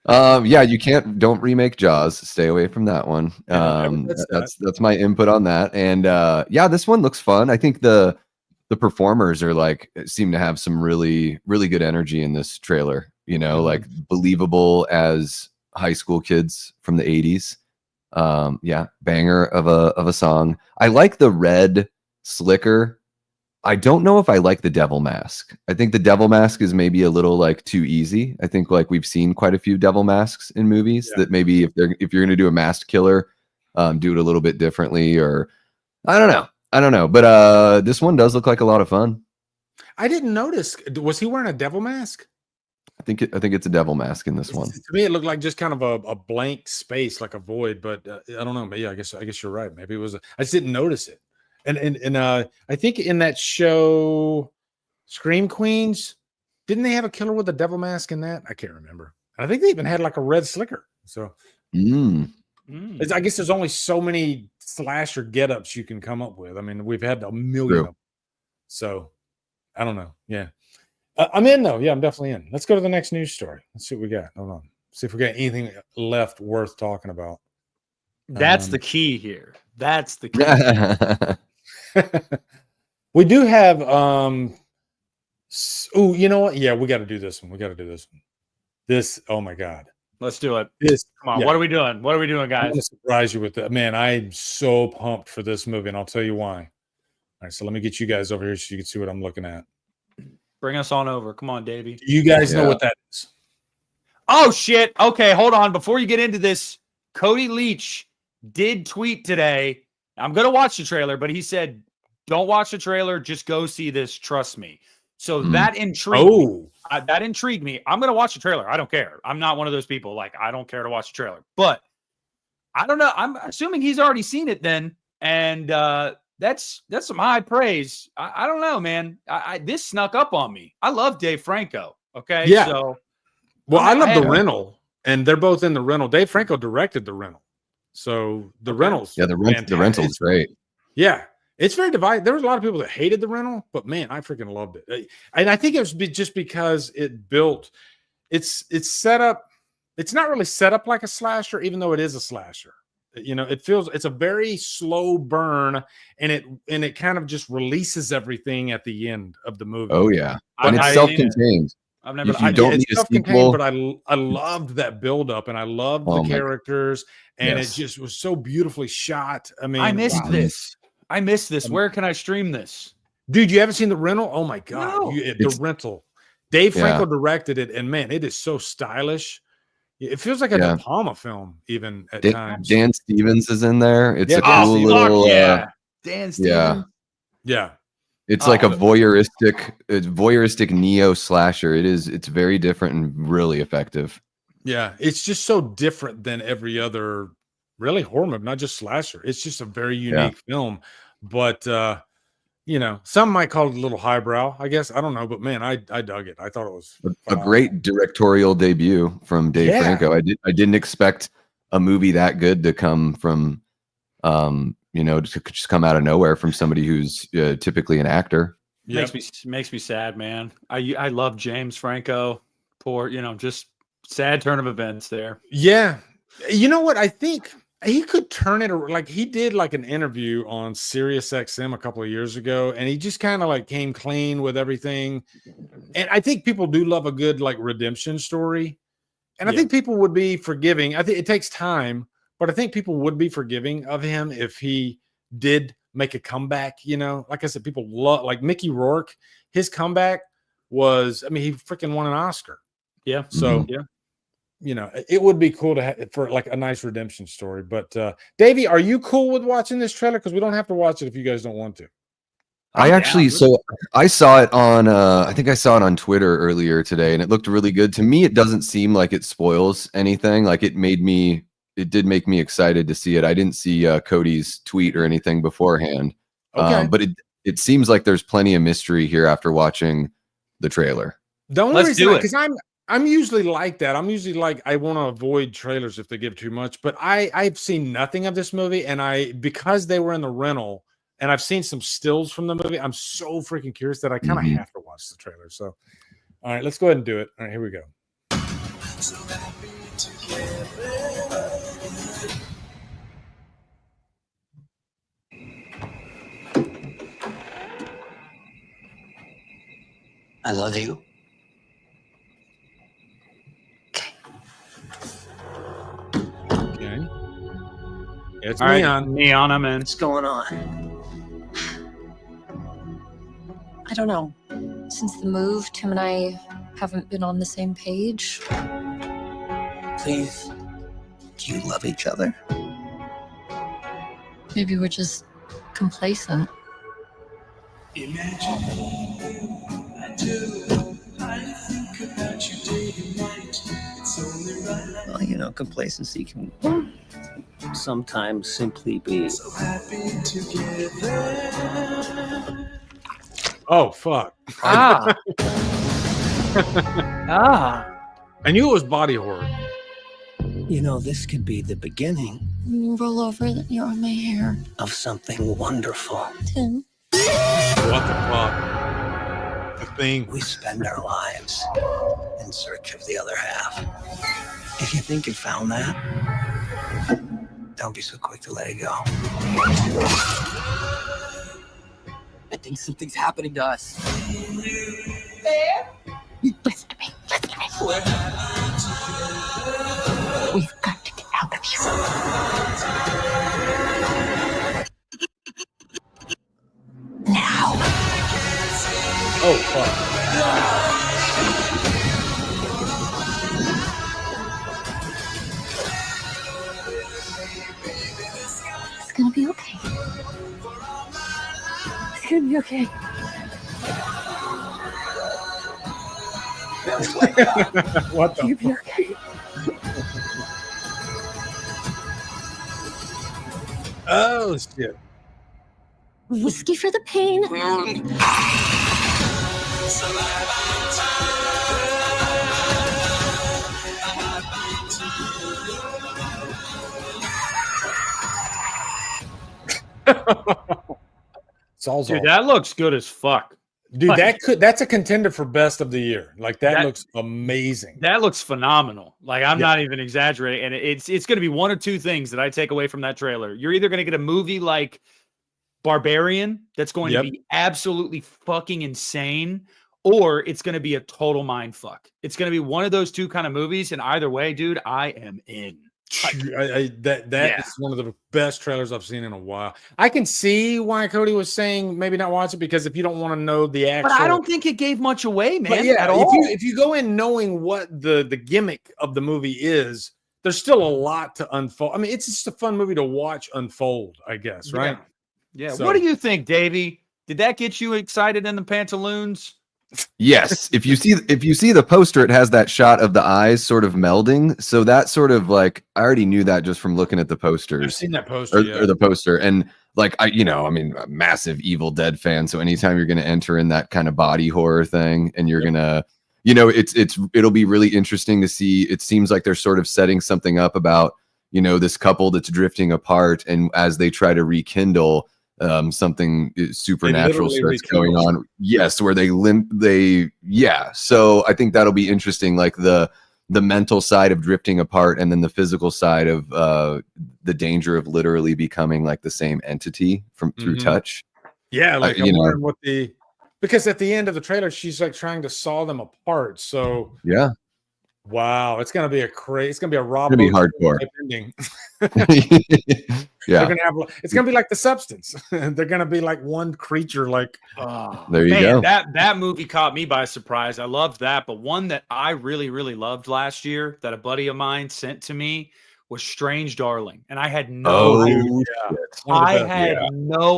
Yeah, don't remake Jaws. Stay away from that one. That's my input on that. And yeah, this one looks fun. I think the performers are seem to have some really, really good energy in this trailer, like believable as high school kids from the 80s. Yeah, banger of a song. I like the red slicker. I don't know if I like the devil mask. I think the devil mask is maybe a little too easy. I think we've seen quite a few devil masks in movies that maybe if you're going to do a masked killer, do it a little bit differently, or I don't know. But this one does look like a lot of fun. I didn't notice. Was he wearing a devil mask? I think it's a devil mask in this one. To me, it looked like just kind of a blank space, like a void. But I don't know. But yeah, I guess you're right. Maybe it was. I just didn't notice it. And I think in that show, Scream Queens, didn't they have a killer with a devil mask in that? I can't remember. I think they even had a red slicker. So I guess there's only so many slasher get-ups you can come up with. I mean, we've had a million of them. So I don't know. Yeah. I'm in though. Yeah, I'm definitely in. Let's go to the next news story. Let's see what we got. Hold on. See if we got anything left worth talking about. That's the key here. That's the key. We do have you know what? Yeah, we got to do this one. This, oh my God. Let's do it. Come on. Yeah. What are we doing? What are we doing, guys? I'm gonna surprise you with that. Man, I'm so pumped for this movie, and I'll tell you why. All right, so let me get you guys over here so you can see what I'm looking at. Bring us on over. Come on, Davey. You guys know what that is. Oh shit. Okay, hold on. Before you get into this, Cody Leach did tweet today. I'm going to watch the trailer, but he said, don't watch the trailer. Just go see this. Trust me. So that intrigued me. That intrigued me. I'm going to watch the trailer. I don't care. I'm not one of those people. I don't care to watch the trailer. But I don't know. I'm assuming he's already seen it then. And that's some high praise. I don't know, man. This snuck up on me. I love Dave Franco. Okay. Yeah. So, well, I love The Rental, and they're both in The Rental. Dave Franco directed The Rental. So The Rental's the rental is great. Yeah, it's very divided. There was a lot of people that hated The Rental, but man, I freaking loved it. And I think it was just because it's set up. It's not really set up like a slasher, even though it is a slasher. It's a very slow burn, and it kind of just releases everything at the end of the movie. Oh yeah, and it's self-contained. I've never. Need a sequel, but I loved that build-up, and I loved the characters, and it just was so beautifully shot. I mean, I missed this. Where can I stream this? Dude, you haven't seen The Rental? Oh my God, No. The Rental. Dave Franco directed it, and man, it is so stylish. It feels like a De Palma film, even at times. Dan Stevens is in there. It's a cool little. Dan Stevens. Yeah. It's like a voyeuristic neo slasher. It's very different and really effective. Yeah, it's just so different than every other really horror movie, not just slasher. It's just a very unique film. But you know, some might call it a little highbrow, I guess. I don't know, but man, I dug it. I thought it was A phenomenal. great directorial debut from Dave Yeah. Franco. I didn't expect a movie that good to come from, you know, just come out of nowhere from somebody who's typically an actor. Yep. Makes me sad, man. I love James Franco. Poor, you know, just sad turn of events there. Yeah. You know what? I think he could turn it like he did like an interview on Sirius XM a couple of years ago, and he just kind of like came clean with everything. And I think people do love a good like redemption story. And I Yeah. think people would be forgiving. I think it takes time, but I think people would be forgiving of him if he did make a comeback. You know, like I said, people love like Mickey Rourke. His comeback was, I mean, he freaking won an Oscar. Yeah. So, Mhm. Yeah. you know, it would be cool to have for like a nice redemption story. But Davey, are you cool with watching this trailer? Because we don't have to watch it if you guys don't want to. I actually, so I saw it on, I think I saw it on Twitter earlier today, and it looked really good. To me, it doesn't seem like it spoils anything. Like it did make me excited to see it. I didn't see Cody's tweet or anything beforehand, Okay. but it seems like there's plenty of mystery here after watching the trailer. The only Let's reason do it. because I'm usually like that. I'm usually like I want to avoid trailers if they give too much. But I've seen nothing of this movie, and because they were in the rental, and I've seen some stills from the movie, I'm so freaking curious that I kind of Mhm. have to watch the trailer. So, all right, let's go ahead and do it. All right, here we go. I love you. Okay. It's All right, Neon. Neon, I'm in. What's going on? I don't know. Since the move, Tim and I haven't been on the same page. Please. Do you love each other? Maybe we're just complacent. Well, you know, complacency can sometimes simply be. Oh fuck! Ah. Ah. I knew it was body horror. You know, this could be the beginning You roll over, you're on my hair. of something wonderful. Tim. What the fuck? The thing. We spend our lives in search of the other half. If you think you found that, don't be so quick to let it go. I think something's happening to us. Listen to me. Listen to me. We've got to get out of here. Now. Oh fuck! It's gonna be okay. It's gonna be okay. What the? You'll be okay. Oh shit! Whiskey for the pain. Sawzall. Dude, that looks good as fuck. Dude, Like- that's a contender for best of the year. Like that That- looks amazing. That looks phenomenal. Like I'm Yeah. not even exaggerating. And it's going to be one of two things that I take away from that trailer. You're either going to get a movie like Barbarian that's going Yep. to be absolutely fucking insane, or it's going to be a total mind fuck. It's going to be one of those two kind of movies. And either way, dude, I am in. That Yeah. is one of the best trailers I've seen in a while. I can see why Cody was saying maybe not watch it because if you don't want to know the actual, But I don't think it gave much away, man. But yeah, at if all. you go in knowing what the gimmick of the movie is, there's still a lot to unfold. I mean, it's just a fun movie to watch unfold, I guess, right? Yeah. So- What do you think, Davey? Did that get you excited in the pantaloons? Yes, if you see the poster, it has that shot of the eyes sort of melding. So that sort of like I already knew that just from looking at the I've posters seen that poster. or, Yeah. or the poster, and like I mean, a massive Evil Dead fan. So anytime you're going to enter in that kind of body horror thing, and you're gonna, it'll be really interesting to see. It seems like they're sort of setting something up about, this couple that's drifting apart, and as they try to rekindle, something supernatural starts going on. Yes, where so I think that'll be interesting, like the mental side of drifting apart, and then the physical side of the danger of literally becoming like the same entity through touch. Yeah, like I'm wondering what because at the end of the trailer she's like trying to saw them apart. So yeah. Wow, it's gonna be it's gonna be a Rob. It's gonna be hardcore ending. Yeah, it's gonna be like The Substance. They're gonna be like one creature. Like, there you go. That movie caught me by surprise. I loved that, but one that I really, really loved last year that a buddy of mine sent to me was Strange Darling, and I had no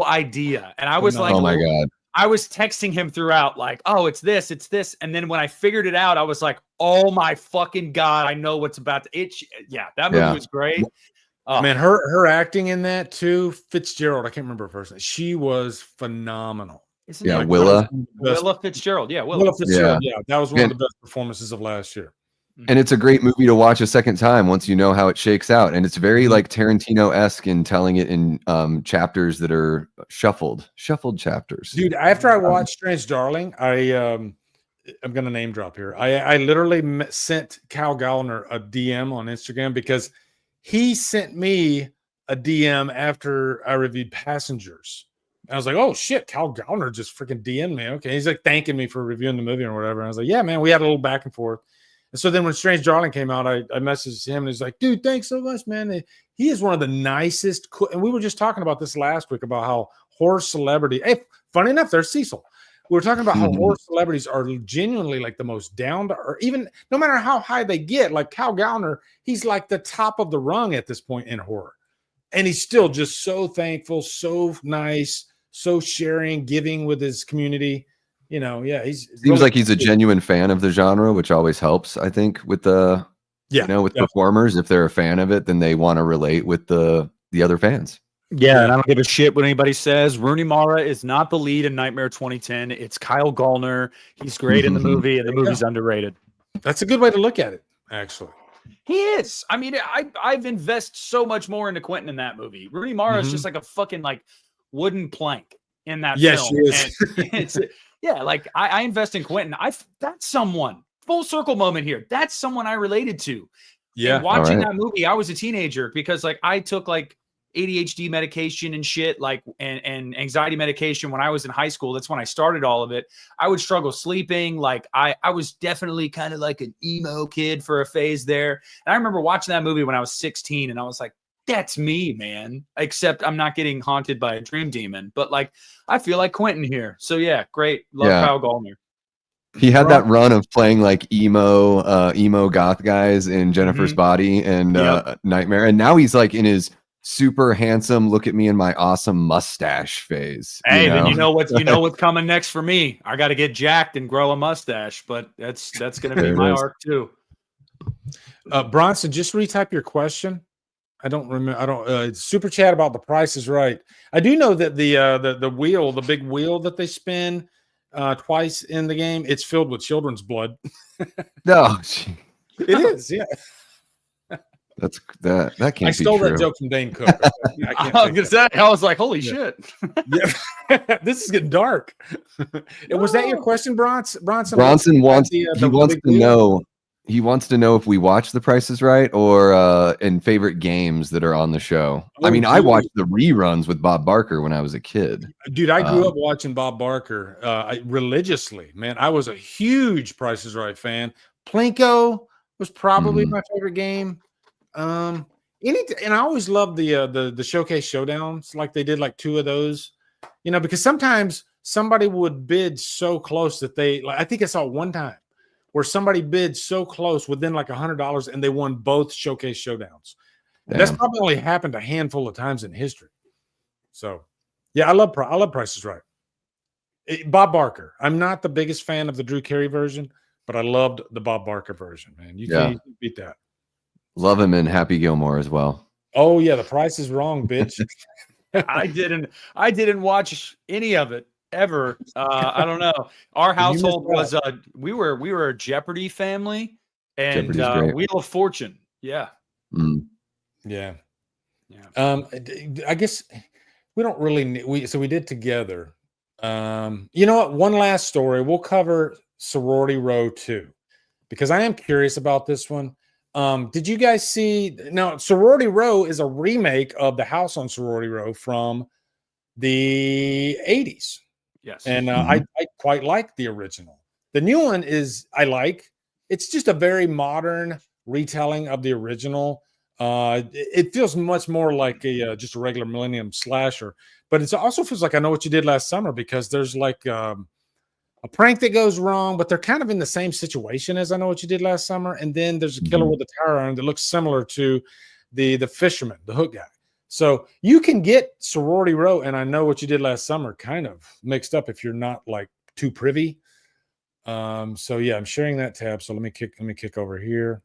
idea, and I was like, oh my god. I was texting him throughout, like, oh, it's this. And then when I figured it out, I was like, oh my fucking God, I know what's about to itch. Yeah, that movie was great. Man, her acting in that too, Fitzgerald, I can't remember her first name. She was phenomenal. Willa Fitzgerald. Yeah, Willa Fitzgerald. Yeah, that was one of the best performances of last year. And it's a great movie to watch a second time once you know how it shakes out. And it's very like Tarantino-esque in telling it in chapters that are shuffled chapters. Dude, after I watched Strange Darling, I'm going to name drop here. I literally sent Cal Gallner a DM on Instagram because he sent me a DM after I reviewed Passengers. And I was like, oh shit, Cal Gallner just freaking DM'd me. Okay. He's like thanking me for reviewing the movie or whatever. And I was like, yeah, man, we had a little back and forth. And so then when Strange Darling came out, I messaged him and he's like, dude, thanks so much, man. He is one of the nicest. And we were just talking about this last week about how horror celebrity. Hey, funny enough, there's Cecil. We were talking about how horror celebrities are genuinely like the most down to earth, even no matter how high they get. Like Cal Gallner, he's like the top of the rung at this point in horror. And he's still just so thankful, so nice, so sharing, giving with his community. He seems really like he's a genuine fan of the genre, which always helps, I think, with performers. If they're a fan of it, then they want to relate with the other fans. Yeah, and I don't give a shit what anybody says. Rooney Mara is not the lead in Nightmare 2010. It's Kyle Gallner. He's great in the movie, and the movie's underrated. That's a good way to look at it, actually. He is. I mean, I've invested so much more into Quentin in that movie. Rooney Mara is just like a fucking like wooden plank in that film. Yes, she is. It's yeah, like I invest in Quentin. That's someone, full circle moment here. That's someone I related to. Yeah. And watching that movie, I was a teenager because like I took like ADHD medication and shit, like and anxiety medication when I was in high school. That's when I started all of it. I would struggle sleeping. Like I was definitely kind of like an emo kid for a phase there. And I remember watching that movie when I was 16 and I was like, that's me, man. Except I'm not getting haunted by a dream demon, but like I feel like Quentin here. So yeah, great. Love Kyle Gallner. He had that run of playing like emo goth guys in Jennifer's Body and Nightmare, and now he's like in his super handsome, look at me in my awesome mustache phase. Hey, then you know what's coming next for me. I got to get jacked and grow a mustache, but that's gonna be my arc too. Bronson, just retype your question. I don't remember. Super chat about The Price is Right. I do know that the wheel, the big wheel that they spin twice in the game, it's filled with children's blood. No, it is. Yeah, that can't be true. I stole that joke from Dane Cook. I was like, holy shit. Yeah. This is getting dark. Was that your question, Bronson? Bronson wants to know. He wants to know if we watch The Price is Right or in favorite games that are on the show. I mean, I watched the reruns with Bob Barker when I was a kid. Dude, I grew up watching Bob Barker religiously. Man, I was a huge Price is Right fan. Plinko was probably my favorite game. And I always loved the showcase showdowns. Like they did like 2 of those, because sometimes somebody would bid so close that I think I saw it one time where somebody bid so close within like $100 and they won both showcase showdowns. That's probably only happened a handful of times in history. So yeah, I love Price is Right. Bob Barker. I'm not the biggest fan of the Drew Carey version, but I loved the Bob Barker version, man. You can't beat that. Love him in Happy Gilmore as well. Oh yeah, The Price is Wrong, bitch. I didn't watch any of it ever. I don't know. Our You missed household was out. we were a Jeopardy family and Jeopardy's great. Wheel of Fortune. Yeah. Mm. Yeah. Yeah. I guess we don't really need, we did together. You know what? One last story. We'll cover Sorority Row 2 because I am curious about this one. Did you guys see? Now, Sorority Row is a remake of The House on Sorority Row from the 80s. Yes. And I quite like the original. The new one is I like. It's just a very modern retelling of the original. It feels much more like a just a regular Millennium slasher, but it also feels like I Know What You Did Last Summer because there's like a prank that goes wrong, but they're kind of in the same situation as I Know What You Did Last Summer. And then there's a killer with a tire iron that looks similar to the fisherman, the hook guy. So you can get Sorority Row and I Know What You Did Last Summer kind of mixed up if you're not like too privy. So yeah, I'm sharing that tab. So let me kick over here.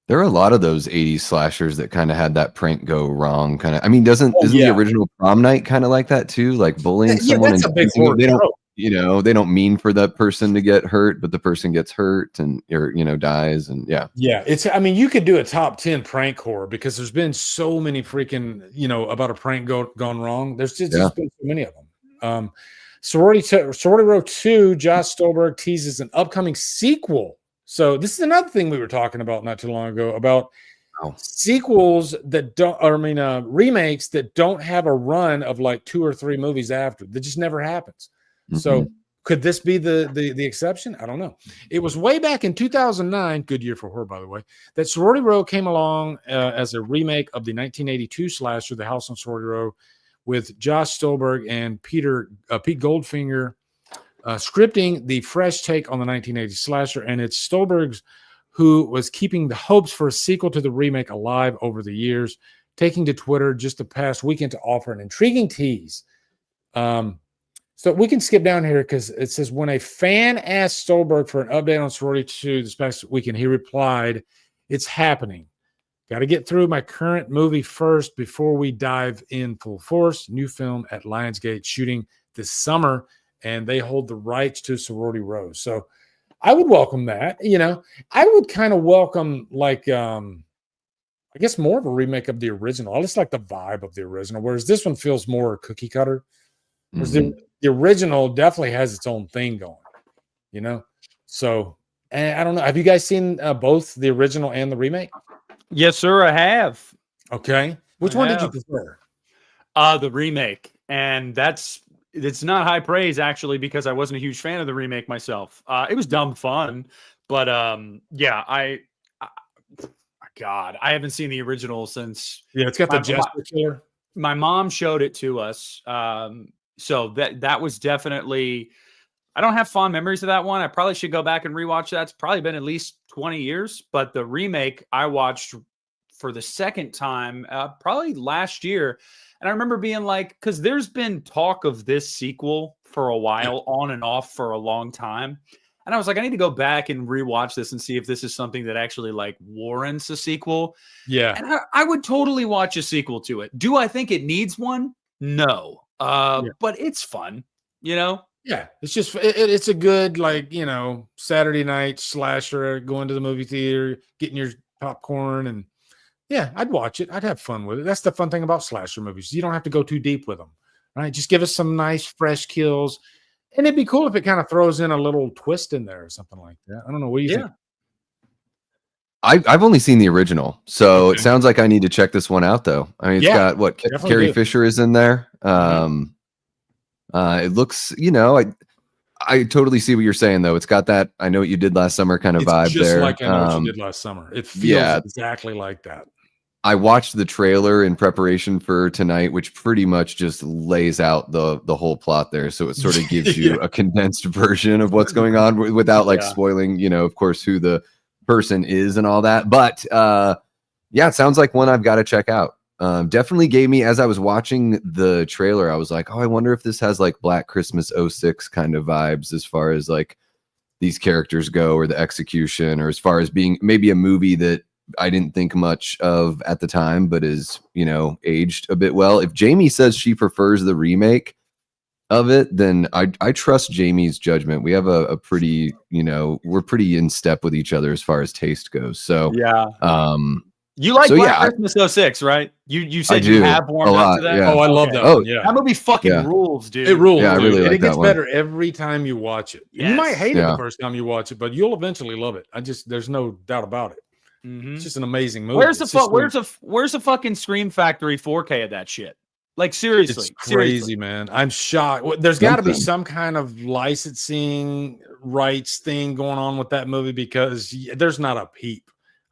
There are a lot of those 80s slashers that kind of had that prank go wrong. Kind of, I mean, isn't the original Prom Night kind of like that too? Like bullying someone that's and a big they don't, they don't mean for that person to get hurt, but the person gets hurt and dies. And it's, I mean, you could do a top 10 prank horror because there's been so many freaking, about a prank gone wrong. There's just been so many of them. Sorority Row 2, Josh Stolberg teases an upcoming sequel. So this is another thing we were talking about not too long ago about sequels that remakes that don't have a run of like 2 or 3 movies after. That just never happens. So could this be the exception? I don't know. It was way back in 2009, good year for horror, by the way, that Sorority Row came along as a remake of the 1982 slasher, The House on Sorority Row, with Josh Stolberg and Pete Goldfinger scripting the fresh take on the 1980s slasher. And it's Stolberg's who was keeping the hopes for a sequel to the remake alive over the years, taking to Twitter just the past weekend to offer an intriguing tease. So we can skip down here because it says, when a fan asked Stolberg for an update on Sorority 2 this past weekend, he replied, "It's happening. Got to get through my current movie first before we dive in full force. New film at Lionsgate shooting this summer, and they hold the rights to Sorority Row." So I would welcome that. I would kind of welcome like, I guess more of a remake of the original. I just like the vibe of the original, whereas this one feels more cookie cutter. Whereas the original definitely has its own thing going, So, and I don't know. Have you guys seen both the original and the remake? Yes, sir, I have. Okay. Which one did you prefer? The remake. And it's not high praise actually, because I wasn't a huge fan of the remake myself. It was dumb fun, but God, I haven't seen the original since. Yeah, it's got the Jasper killer. My mom showed it to us. So that was definitely, I don't have fond memories of that one. I probably should go back and rewatch that. It's probably been at least 20 years, but the remake I watched for the second time, probably last year. And I remember being like, because there's been talk of this sequel for a while, on and off for a long time. And I was like, I need to go back and rewatch this and see if this is something that actually like warrants a sequel. Yeah. And I would totally watch a sequel to it. Do I think it needs one? No. But it's fun, Yeah. It's just, it's a good, like, Saturday night slasher, going to the movie theater, getting your popcorn. And I'd watch it. I'd have fun with it. That's the fun thing about slasher movies. You don't have to go too deep with them, right? Just give us some nice, fresh kills. And it'd be cool if it kind of throws in a little twist in there or something like that. I don't know. What do you think? I've only seen the original, so it sounds like I need to check this one out, though. I mean, it's got what Carrie Fisher is in there. It looks, I totally see what you're saying, though. It's got that I Know What You Did Last Summer kind of vibe just there. Like I Know What You Did Last Summer. It feels exactly like that. I watched the trailer in preparation for tonight, which pretty much just lays out the whole plot there. So it sort of gives you a condensed version of what's going on without like spoiling, of course, who the person is and all that. But it sounds like one I've got to check out. Definitely gave me, as I was watching the trailer, I was like, oh, I wonder if this has like Black Christmas 06 kind of vibes as far as like these characters go, or the execution, or as far as being maybe a movie that I didn't think much of at the time, but is, you know, aged a bit well. If Jamie says she prefers the remake of it, then I trust Jamie's judgment. We have a pretty, you know, we're pretty in step with each other as far as taste goes. So yeah. You like so Black yeah, Christmas 06, right? You said do, you have warmed a up lot, to that. yeah. Oh, I love that one. Yeah, that movie fucking Yeah. rules, dude. it rules. Yeah, I dude. really And like it gets that one. better every time you watch it. And you might Yes. hate it Yeah. the first time you watch it, but you'll eventually love it. There's no doubt about it. Mhm. It's just an amazing movie. Where's the It's just where's the fucking Scream Factory 4K of that shit? Like seriously, It's crazy, man. I'm shocked. There's got to be Something. some kind of licensing rights thing going on with that movie because there's not a peep.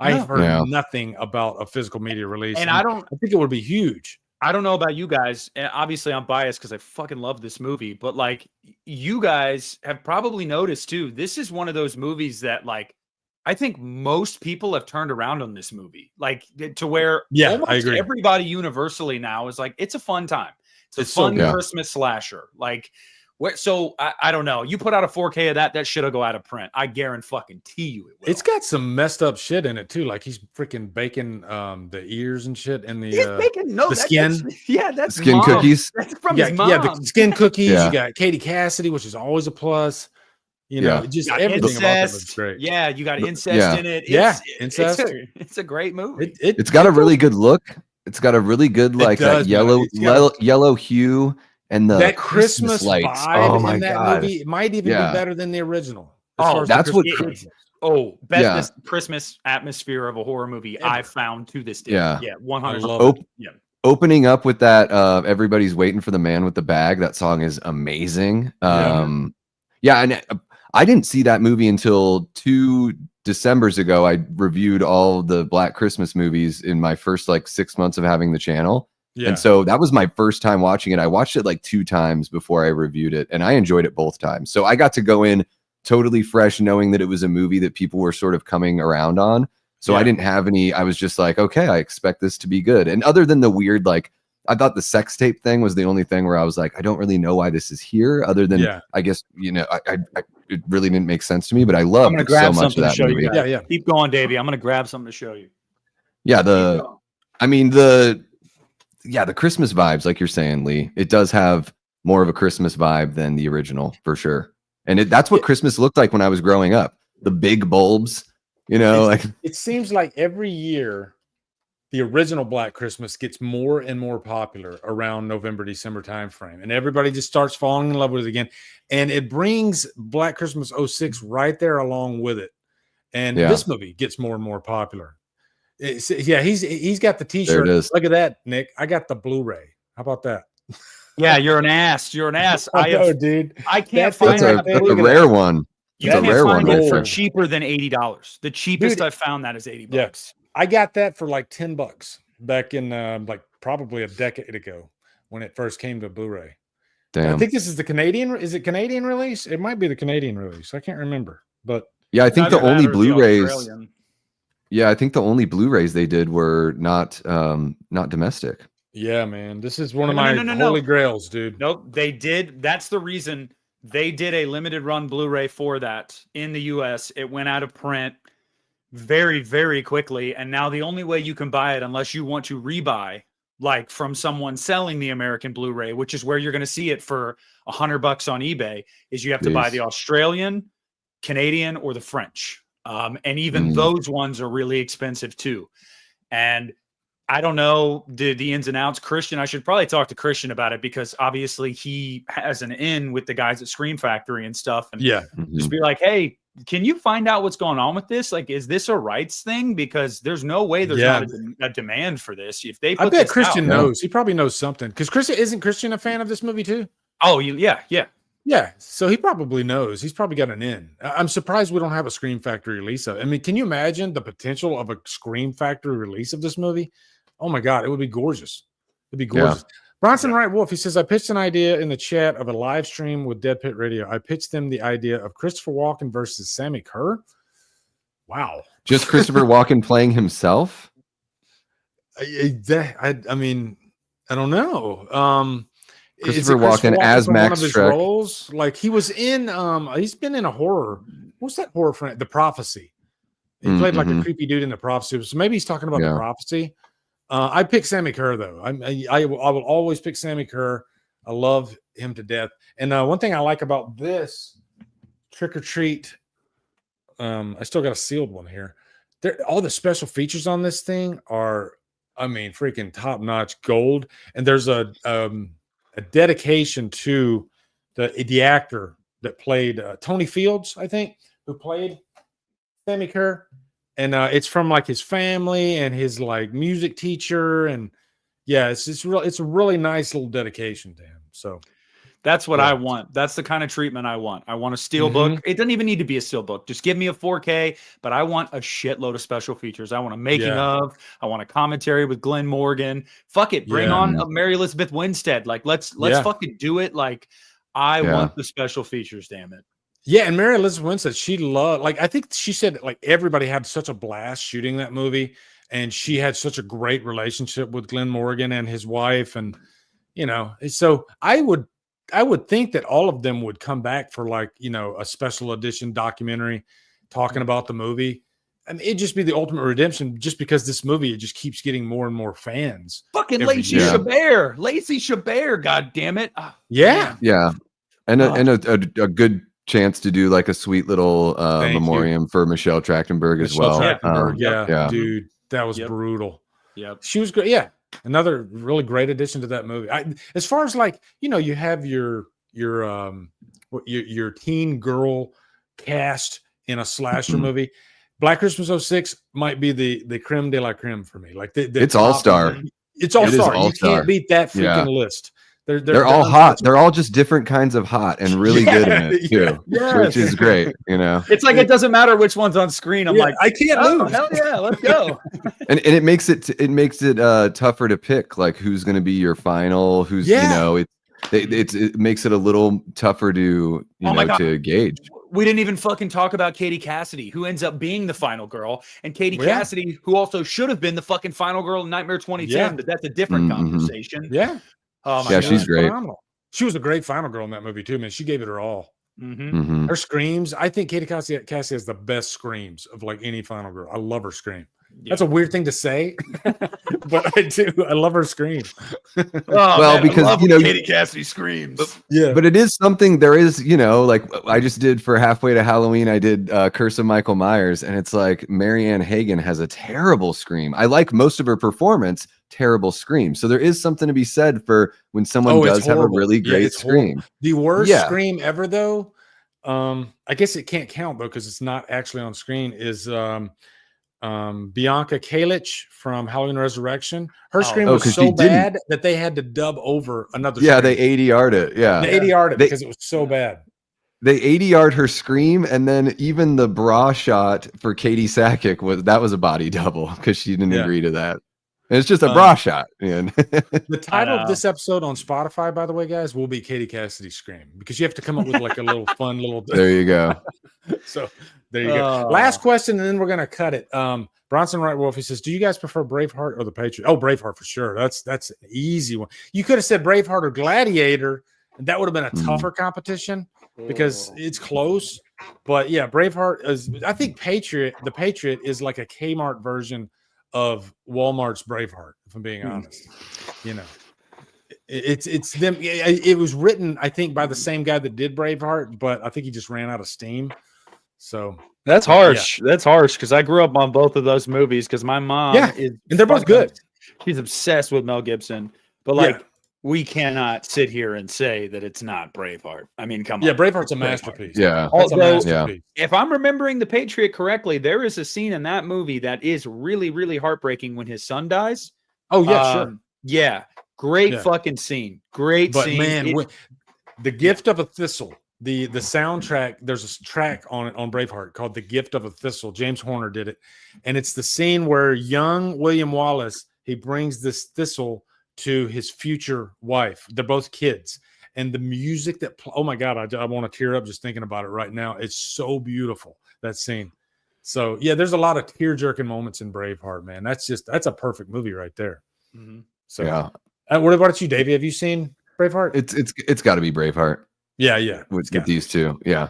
I've heard Yeah. nothing about a physical media release, And I think it would be huge. I don't know about you guys. And obviously, I'm biased because I fucking love this movie. But like, you guys have probably noticed too. This is one of those movies that, like, I think most people have turned around on this movie, like to where Yeah, almost I agree. everybody universally now is like, it's a fun time. It's It's a so fun good. Christmas slasher. Like, so I don't know. You put out a 4K of that shit'll go out of print. I guarantee you it will. It's got some messed up shit in it too. Like he's freaking baking the ears and shit and He's making the skin. That's Skin mom. cookies. That's from yeah, his mom. yeah, the skin cookies. Yeah. You got Katie Cassidy, which is always a plus. You know, Yeah. just You got everything about that incest. looks great. Yeah, you got incest Yeah. in it. Yeah, It's incest. it's a great movie. It's got a really good look. It's got a really good like does, that man. It's got yellow hue and the that Christmas lights. vibe Oh my in that god. movie might even Yeah. be better than the original. Oh, that's what Christmas. Best Christmas atmosphere of a horror movie I've found to this day. Yeah. Yeah, I 100%. love it. Yeah. Opening up with that everybody's waiting for the man with the bag. That song is amazing. And I didn't see that movie until 2 Decembers ago. I reviewed all the Black Christmas movies in my first like 6 months of having the channel. Yeah. And so that was my first time watching it. I watched it like 2 times before I reviewed it, and I enjoyed it both times. So I got to go in totally fresh, knowing that it was a movie that people were sort of coming around on. So I didn't have any, I was just like, okay, I expect this to be good. And other than the weird, like, I thought the sex tape thing was the only thing where I was like, I don't really know why this is here, other than I guess, you know, I it really didn't make sense to me, but I loved I'm gonna grab so much of something to that show movie. you guys. Keep going, Davey. I'm gonna grab something to show you. Yeah, the Christmas vibes, like you're saying, Lee, it does have more of a Christmas vibe than the original for sure. And that's what Christmas looked like when I was growing up. The big bulbs, you know, it seems like every year the original Black Christmas gets more and more popular around November, December timeframe, and everybody just starts falling in love with it again. And it brings Black Christmas 06 right there along with it. And this movie gets more and more popular. He's got the t-shirt. There it is. Look at that, Nick. I got the Blu-ray. How about that? Yeah, you're an ass. You're an ass. I know, dude. I can't That find thing that's right a there. Look at rare that. one. You It's a can't rare find one it right for there. cheaper than $80. The cheapest Dude, I found that is $80. Yes. I got that for like $10 back in like probably a decade ago when it first came to Blu-ray. Damn. I think this is the Canadian. Is it Canadian release? It might be the Canadian release. I can't remember, but Yeah, I think the Either only that or the Blu-rays. Australian. Yeah, I think the only Blu-rays they did were not domestic. yeah, man, this is one of No, my no, no, no, holy no. grails, dude. Nope, they did. That's the reason they did a limited run Blu-ray for that in the US. It went out of print very, very quickly. And now the only way you can buy it, unless you want to rebuy, like from someone selling the American Blu-ray, which is where you're going to see it for $100 on eBay, is you have to buy Jeez. the Australian, Canadian, or the French. And even those ones are really expensive too. And I don't know the ins and outs. Christian, I should probably talk to Christian about it, because obviously he has an in with the guys at Scream Factory and stuff. And Yeah, just be like, hey, can you find out what's going on with this? Like, is this a rights thing? Because there's no way there's not a demand for this. If they put I bet this Christian out, knows. He probably knows something because isn't Christian a fan of this movie too? Oh, yeah. Yeah, so he probably knows. He's probably got an in. I'm surprised we don't have a Scream Factory release of it. I mean, can you imagine the potential of a Scream Factory release of this movie? Oh my God, it would be gorgeous. It'd be gorgeous. Bronson Wright Wolf, he says, I pitched an idea in the chat of a live stream with Dead Pit Radio. I pitched them the idea of Christopher Walken versus Sammy Kerr. Wow. Just Christopher Walken playing himself? I mean, I don't know. Christopher Walken as from Max one of his Schreck? roles? Like he was in he's been in a horror. What's that horror friend? The Prophecy. He played like a creepy dude in The Prophecy. So maybe he's talking about The Prophecy. I picked Sammy Kerr though. I will always pick Sammy Kerr. I love him to death. And one thing I like about this Trick or Treat, I still got a sealed one here. All the special features on this thing are, I mean, freaking top notch gold. And there's a dedication to the actor that played Tony Fields, I think, who played Sammy Kerr. And it's from like his family and his like music teacher. And yeah, it's a really nice little dedication to him. So that's what I want. That's the kind of treatment I want. I want a steel book. It doesn't even need to be a steel book. Just give me a 4K, but I want a shitload of special features. I want a making of. I want a commentary with Glenn Morgan. Fuck it. Bring on Mary Elizabeth Winstead. Like, let's fucking do it. Like, I want the special features, damn it. Yeah, and Mary Elizabeth Winstead, she loved, like, I think she said, like, everybody had such a blast shooting that movie, and she had such a great relationship with Glenn Morgan and his wife, and, you know, so I would think that all of them would come back for, like, you know, a special edition documentary talking about the movie. I mean, it'd just be the ultimate redemption just because this movie, it just keeps getting more and more fans. Fucking Lacey Chabert, god damn it. Yeah. And a good chance to do like a sweet little memoriam for Michelle Trachtenberg as well. Dude, that was brutal. Yep. She was great. Yeah. Another really great addition to that movie. As far as like, you know, you have your teen girl cast in a slasher movie. Black Christmas 06 might be the creme de la creme for me. Like it's all-star. It's all-star. You can't beat that freaking list. They're all hot. They're all just different kinds of hot and really good in it too, which is great. You know, it's like it doesn't matter which one's on screen. I'm like, I can't lose. Hell yeah, let's go. and it makes it tougher to pick like who's going to be your final. Who's you know it makes it a little tougher to to gauge. We didn't even fucking talk about Katie Cassidy, who ends up being the final girl, and Katie Cassidy, who also should have been the fucking final girl in Nightmare 2010, but that's a different conversation. Yeah. Oh my God. She's great. Phenomenal. She was a great final girl in that movie too, man. She gave it her all. Her screams. I think Katie Cassidy has the best screams of like any final girl. I love her scream. That's a weird thing to say, but I do. I love her scream. Because Katie Cassidy screams. But it is something. There is, like I just did for Halfway to Halloween. I did Curse of Michael Myers, and it's like Marianne Hagen has a terrible scream. I like most of her performance. Terrible scream. So there is something to be said for when someone does have a really great scream. Horrible. The worst scream ever, though. I guess it can't count though because it's not actually on screen. Is Bianca Kalich from Halloween Resurrection. Her scream was so bad that they had to dub over another scream. They ADR'd it. They ADR'd it because it was so bad. They ADR'd her scream, and then even the bra shot for Katie Sackett was a body double because she didn't agree to that. And it's just a bra shot. The title of this episode on Spotify, by the way, guys, will be Katie Cassidy's Scream because you have to come up with like a little fun little. There you go. So there you go. Last question, and then we're gonna cut it. Bronson Wright Wolf, he says, "Do you guys prefer Braveheart or The Patriot?" Oh, Braveheart for sure. That's an easy one. You could have said Braveheart or Gladiator, and that would have been a tougher competition because it's close. But yeah, Braveheart is. I think The Patriot is like a Kmart version of Walmart's Braveheart, if I'm being honest. It's them. It was written, I think, by the same guy that did Braveheart, but I think he just ran out of steam. So that's harsh. That's harsh because I grew up on both of those movies because my mom is, and they're both good. She's obsessed with Mel Gibson, but we cannot sit here and say that it's not Braveheart. I mean, come on. Yeah, Braveheart's a masterpiece. Although, if I'm remembering The Patriot correctly, there is a scene in that movie that is really, really heartbreaking when his son dies. Oh, yeah, sure. Yeah. Great fucking scene. Great scene. But man, The Gift of a Thistle, the soundtrack, there's a track on it on Braveheart called The Gift of a Thistle. James Horner did it. And it's the scene where young William Wallace, he brings this thistle to his future wife. They're both kids, and the music oh my God, I want to tear up just thinking about it right now. It's so beautiful, that scene. So yeah, there's a lot of tear-jerking moments in Braveheart, man. That's a perfect movie right there. So what about you, Davey? Have you seen Braveheart? It's got to be Braveheart. Yeah with these two. Yeah,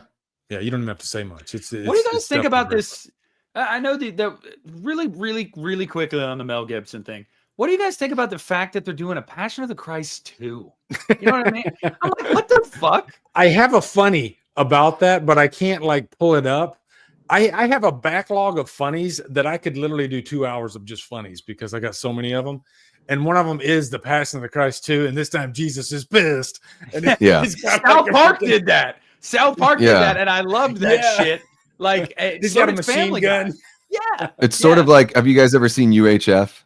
you don't even have to say much. What do you guys think about this I know the really quickly on the Mel Gibson thing. What do you guys think about the fact that they're doing a Passion of the Christ 2? You know what I mean? I'm like, what the fuck? I have a funny about that, but I can't like pull it up. I have a backlog of funnies that I could literally do 2 hours of just funnies because I got so many of them. And one of them is the Passion of the Christ 2, and this time Jesus is pissed. And Yeah. South Park did that. South Park did that, and I loved that shit. Like, he's so got a did machine Family gun. Guy. Yeah. It's sort of like, have you guys ever seen UHF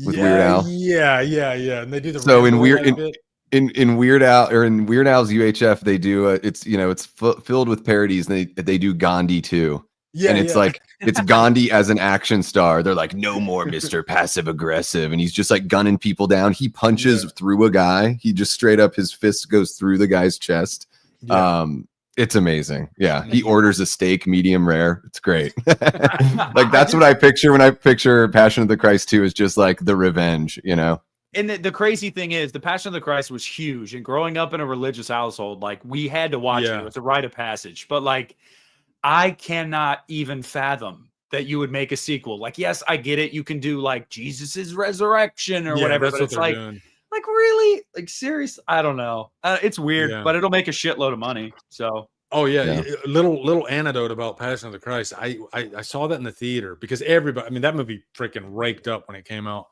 with Weird Al? Yeah. And they do the So in Rambo in Weird Al, or in Weird Al's UHF, they do it's filled with parodies, and they do Gandhi too. Yeah, and it's like it's Gandhi as an action star. They're like, no more Mr. Passive Aggressive, and he's just like gunning people down. He punches through a guy. He just straight up, his fist goes through the guy's chest. Yeah. It's amazing. Yeah, he orders a steak medium rare. It's great. Like that's what I picture when I picture Passion of the Christ 2 is just like the revenge, you know. And the crazy thing is, the Passion of the Christ was huge, and growing up in a religious household, like we had to watch it. It was a rite of passage. But like, I cannot even fathom that you would make a sequel. Like, yes, I get it. You can do like Jesus's resurrection or whatever, but it's like, like really, like serious. I don't know. It's weird, but it'll make a shitload of money. So, little anecdote about Passion of the Christ. I saw that in the theater because everybody. I mean, that movie freaking raked up when it came out.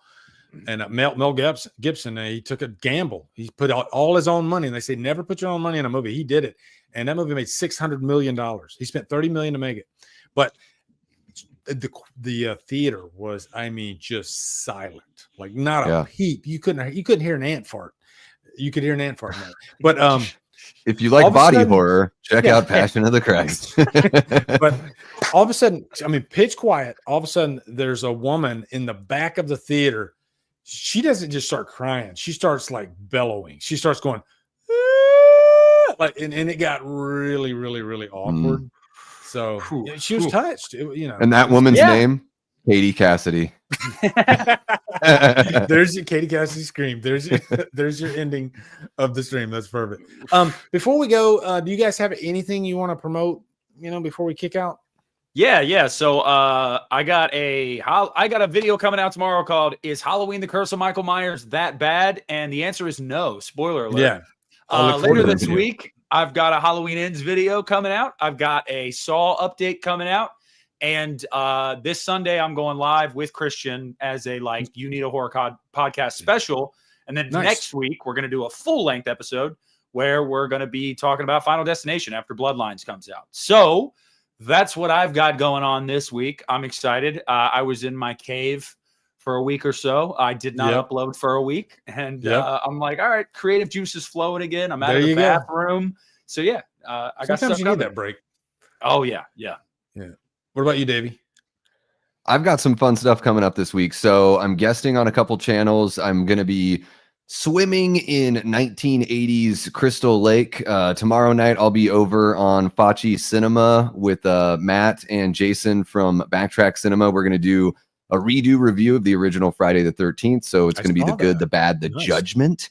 And Mel Gibson, he took a gamble. He put out all his own money, and they say never put your own money in a movie. He did it, and that movie made $600 million. He spent $30 million to make it, but the theater was, I mean, just silent, like not a peep. You couldn't hear an ant fart. You could hear an ant fart, but if you like body horror, check out Passion of the Christ. But all of a sudden, I mean, pitch quiet. All of a sudden, there's a woman in the back of the theater. She doesn't just start crying. She starts like bellowing. She starts going, like, and it got really, really, really awkward. So she was touched, And that woman's name, Katie Cassidy. There's your Katie Cassidy scream. There's your ending of the stream. That's perfect. Before we go, do you guys have anything you want to promote? Before we kick out. Yeah. So I got a video coming out tomorrow called "Is Halloween the Curse of Michael Myers That Bad?" And the answer is no. Spoiler alert. Yeah. Later this week, I've got a Halloween Ends video coming out. I've got a Saw update coming out. And this Sunday, I'm going live with Christian as a You Need a Horror podcast special. And then next week, we're going to do a full-length episode where we're going to be talking about Final Destination after Bloodlines comes out. So that's what I've got going on this week. I'm excited. I was in my cave for a week or so. I did not upload for a week. And I'm like, all right, creative juices flowing again. I'm out of the bathroom. So, I got stuff you need that break. Oh, yeah. What about you, Davey? I've got some fun stuff coming up this week. So I'm guesting on a couple channels. I'm going to be swimming in 1980s Crystal Lake. Tomorrow night, I'll be over on Facci Cinema with Matt and Jason from Backtrack Cinema. We're going to do a redo review of the original Friday the 13th. So it's going to be the good, the bad, the judgment.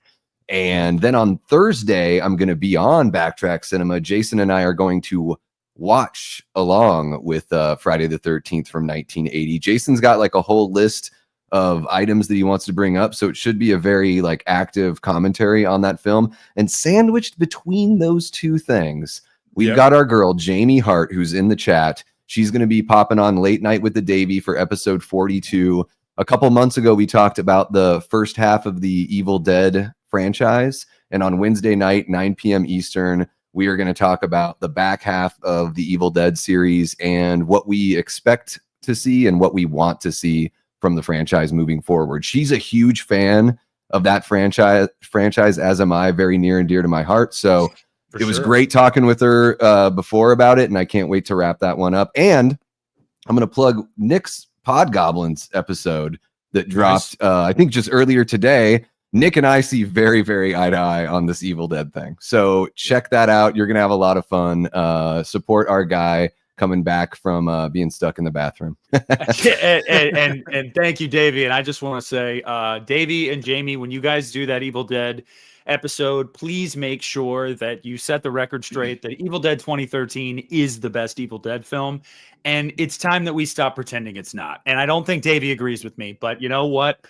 And then on Thursday, I'm going to be on Backtrack Cinema. Jason and I are going to watch along with Friday the 13th from 1980. Jason's got like a whole list of items that he wants to bring up, so it should be a very like active commentary on that film. And sandwiched between those two things, we've got our girl Jamie Hart, who's in the chat. She's going to be popping on Late Night with the Davey for episode 42. A couple months ago, we talked about the first half of the Evil Dead franchise, and on Wednesday night, 9 p.m. Eastern, we are going to talk about the back half of the Evil Dead series and what we expect to see and what we want to see from the franchise moving forward. She's a huge fan of that franchise, as am I, very near and dear to my heart. So it was great talking with her before about it, and I can't wait to wrap that one up. And I'm going to plug Nick's Podgoblins episode that dropped, I think, just earlier today. Nick and I see very, very eye to eye on this Evil Dead thing. So check that out. You're going to have a lot of fun. Support our guy coming back from being stuck in the bathroom. and thank you, Davey. And I just want to say, Davey and Jamie, when you guys do that Evil Dead episode, please make sure that you set the record straight that Evil Dead 2013 is the best Evil Dead film. And it's time that we stop pretending it's not. And I don't think Davey agrees with me, but you know what?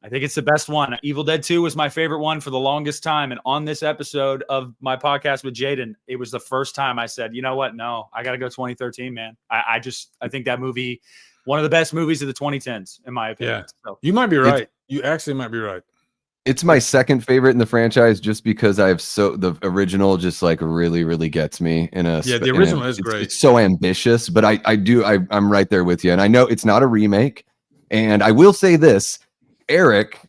I think it's the best one. Evil Dead 2 was my favorite one for the longest time. And on this episode of my podcast with Jaden, it was the first time I said, you know what? No, I got to go 2013, man. I think that movie, one of the best movies of the 2010s, in my opinion. Yeah. So, You might be right. You actually might be right. It's my second favorite in the franchise, just because the original just like really, really gets me in a. Yeah, the original is great. It's so ambitious, but I'm right there with you. And I know it's not a remake. And I will say this, Eric,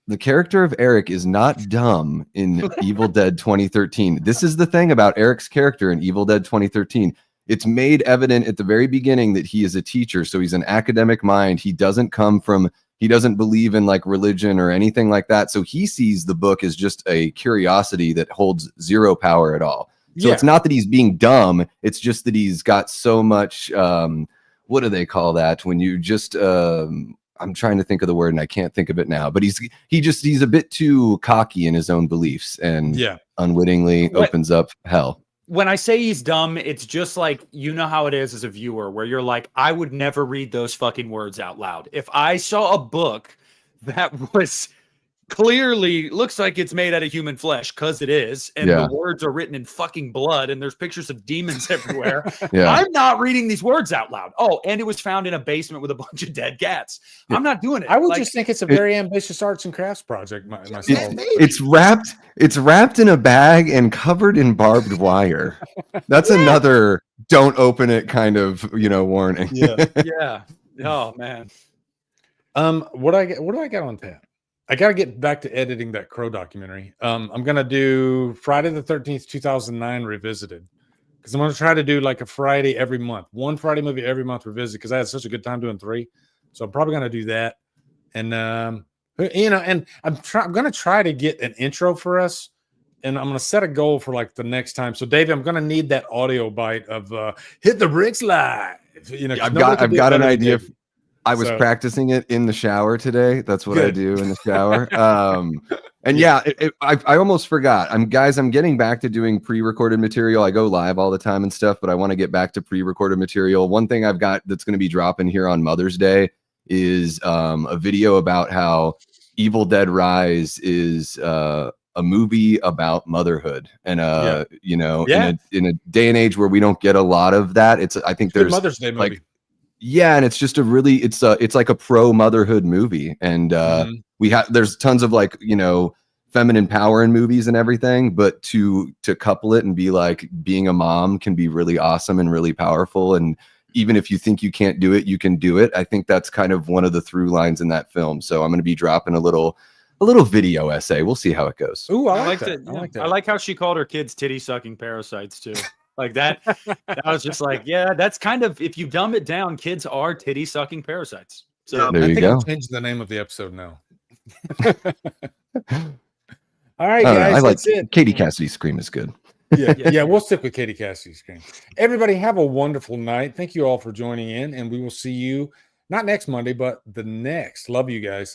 the character of Eric is not dumb in Evil Dead 2013. This is the thing about Eric's character in Evil Dead 2013. It's made evident at the very beginning that he is a teacher. So he's an academic mind. He doesn't believe in like religion or anything like that. So he sees the book as just a curiosity that holds zero power at all. So it's not that he's being dumb. It's just that he's got so much, what do they call that? When you just, I'm trying to think of the word and I can't think of it now, but he's a bit too cocky in his own beliefs and unwittingly opens up hell. when I say he's dumb, it's just like, you know how it is as a viewer, where you're like, I would never read those fucking words out loud. If I saw a book that was clearly looks like it's made out of human flesh, because it is, and the words are written in fucking blood, and there's pictures of demons everywhere, I'm not reading these words out loud. Oh, and it was found in a basement with a bunch of dead cats. I'm not doing it. I would just think it's a very ambitious arts and crafts project myself. It's wrapped in a bag and covered in barbed wire. That's another don't open it kind of, warning. Yeah. Oh man. What do I got on tap? I got to get back to editing that Crow documentary. I'm going to do Friday the 13th, 2009 revisited, because I'm going to try to do like a Friday every month, one Friday movie every month revisited, because I had such a good time doing 3. So I'm probably going to do that. And, and I'm going to try to get an intro for us. And I'm going to set a goal for like the next time. So Davey, I'm going to need that audio bite of Hit the Bricks Live. I've got an idea. I was practicing it in the shower today. That's what I do in the shower. And I almost forgot. I'm getting back to doing pre-recorded material. I go live all the time and stuff, but I want to get back to pre-recorded material. One thing I've got that's going to be dropping here on Mother's Day is a video about how Evil Dead Rise is a movie about motherhood. And in a day and age where we don't get a lot of that, I think there's Mother's Day movie. And it's just it's like a pro motherhood movie, and there's tons of feminine power in movies and everything, but to couple it and be like, being a mom can be really awesome and really powerful, and even if you think you can't do it, you can do it. I think that's kind of one of the through lines in that film. So I'm going to be dropping a little video essay. We'll see how it goes. Ooh, I like that. I like how she called her kids titty sucking parasites too. Like that. I was just like, yeah, that's kind of, if you dumb it down, kids are titty sucking parasites. So there you go. I'll change the name of the episode now. All right, guys. That's it. Katie Cassidy's scream is good. Yeah, we'll stick with Katie Cassidy's scream. Everybody have a wonderful night. Thank you all for joining in, and we will see you not next Monday, but the next. Love you guys.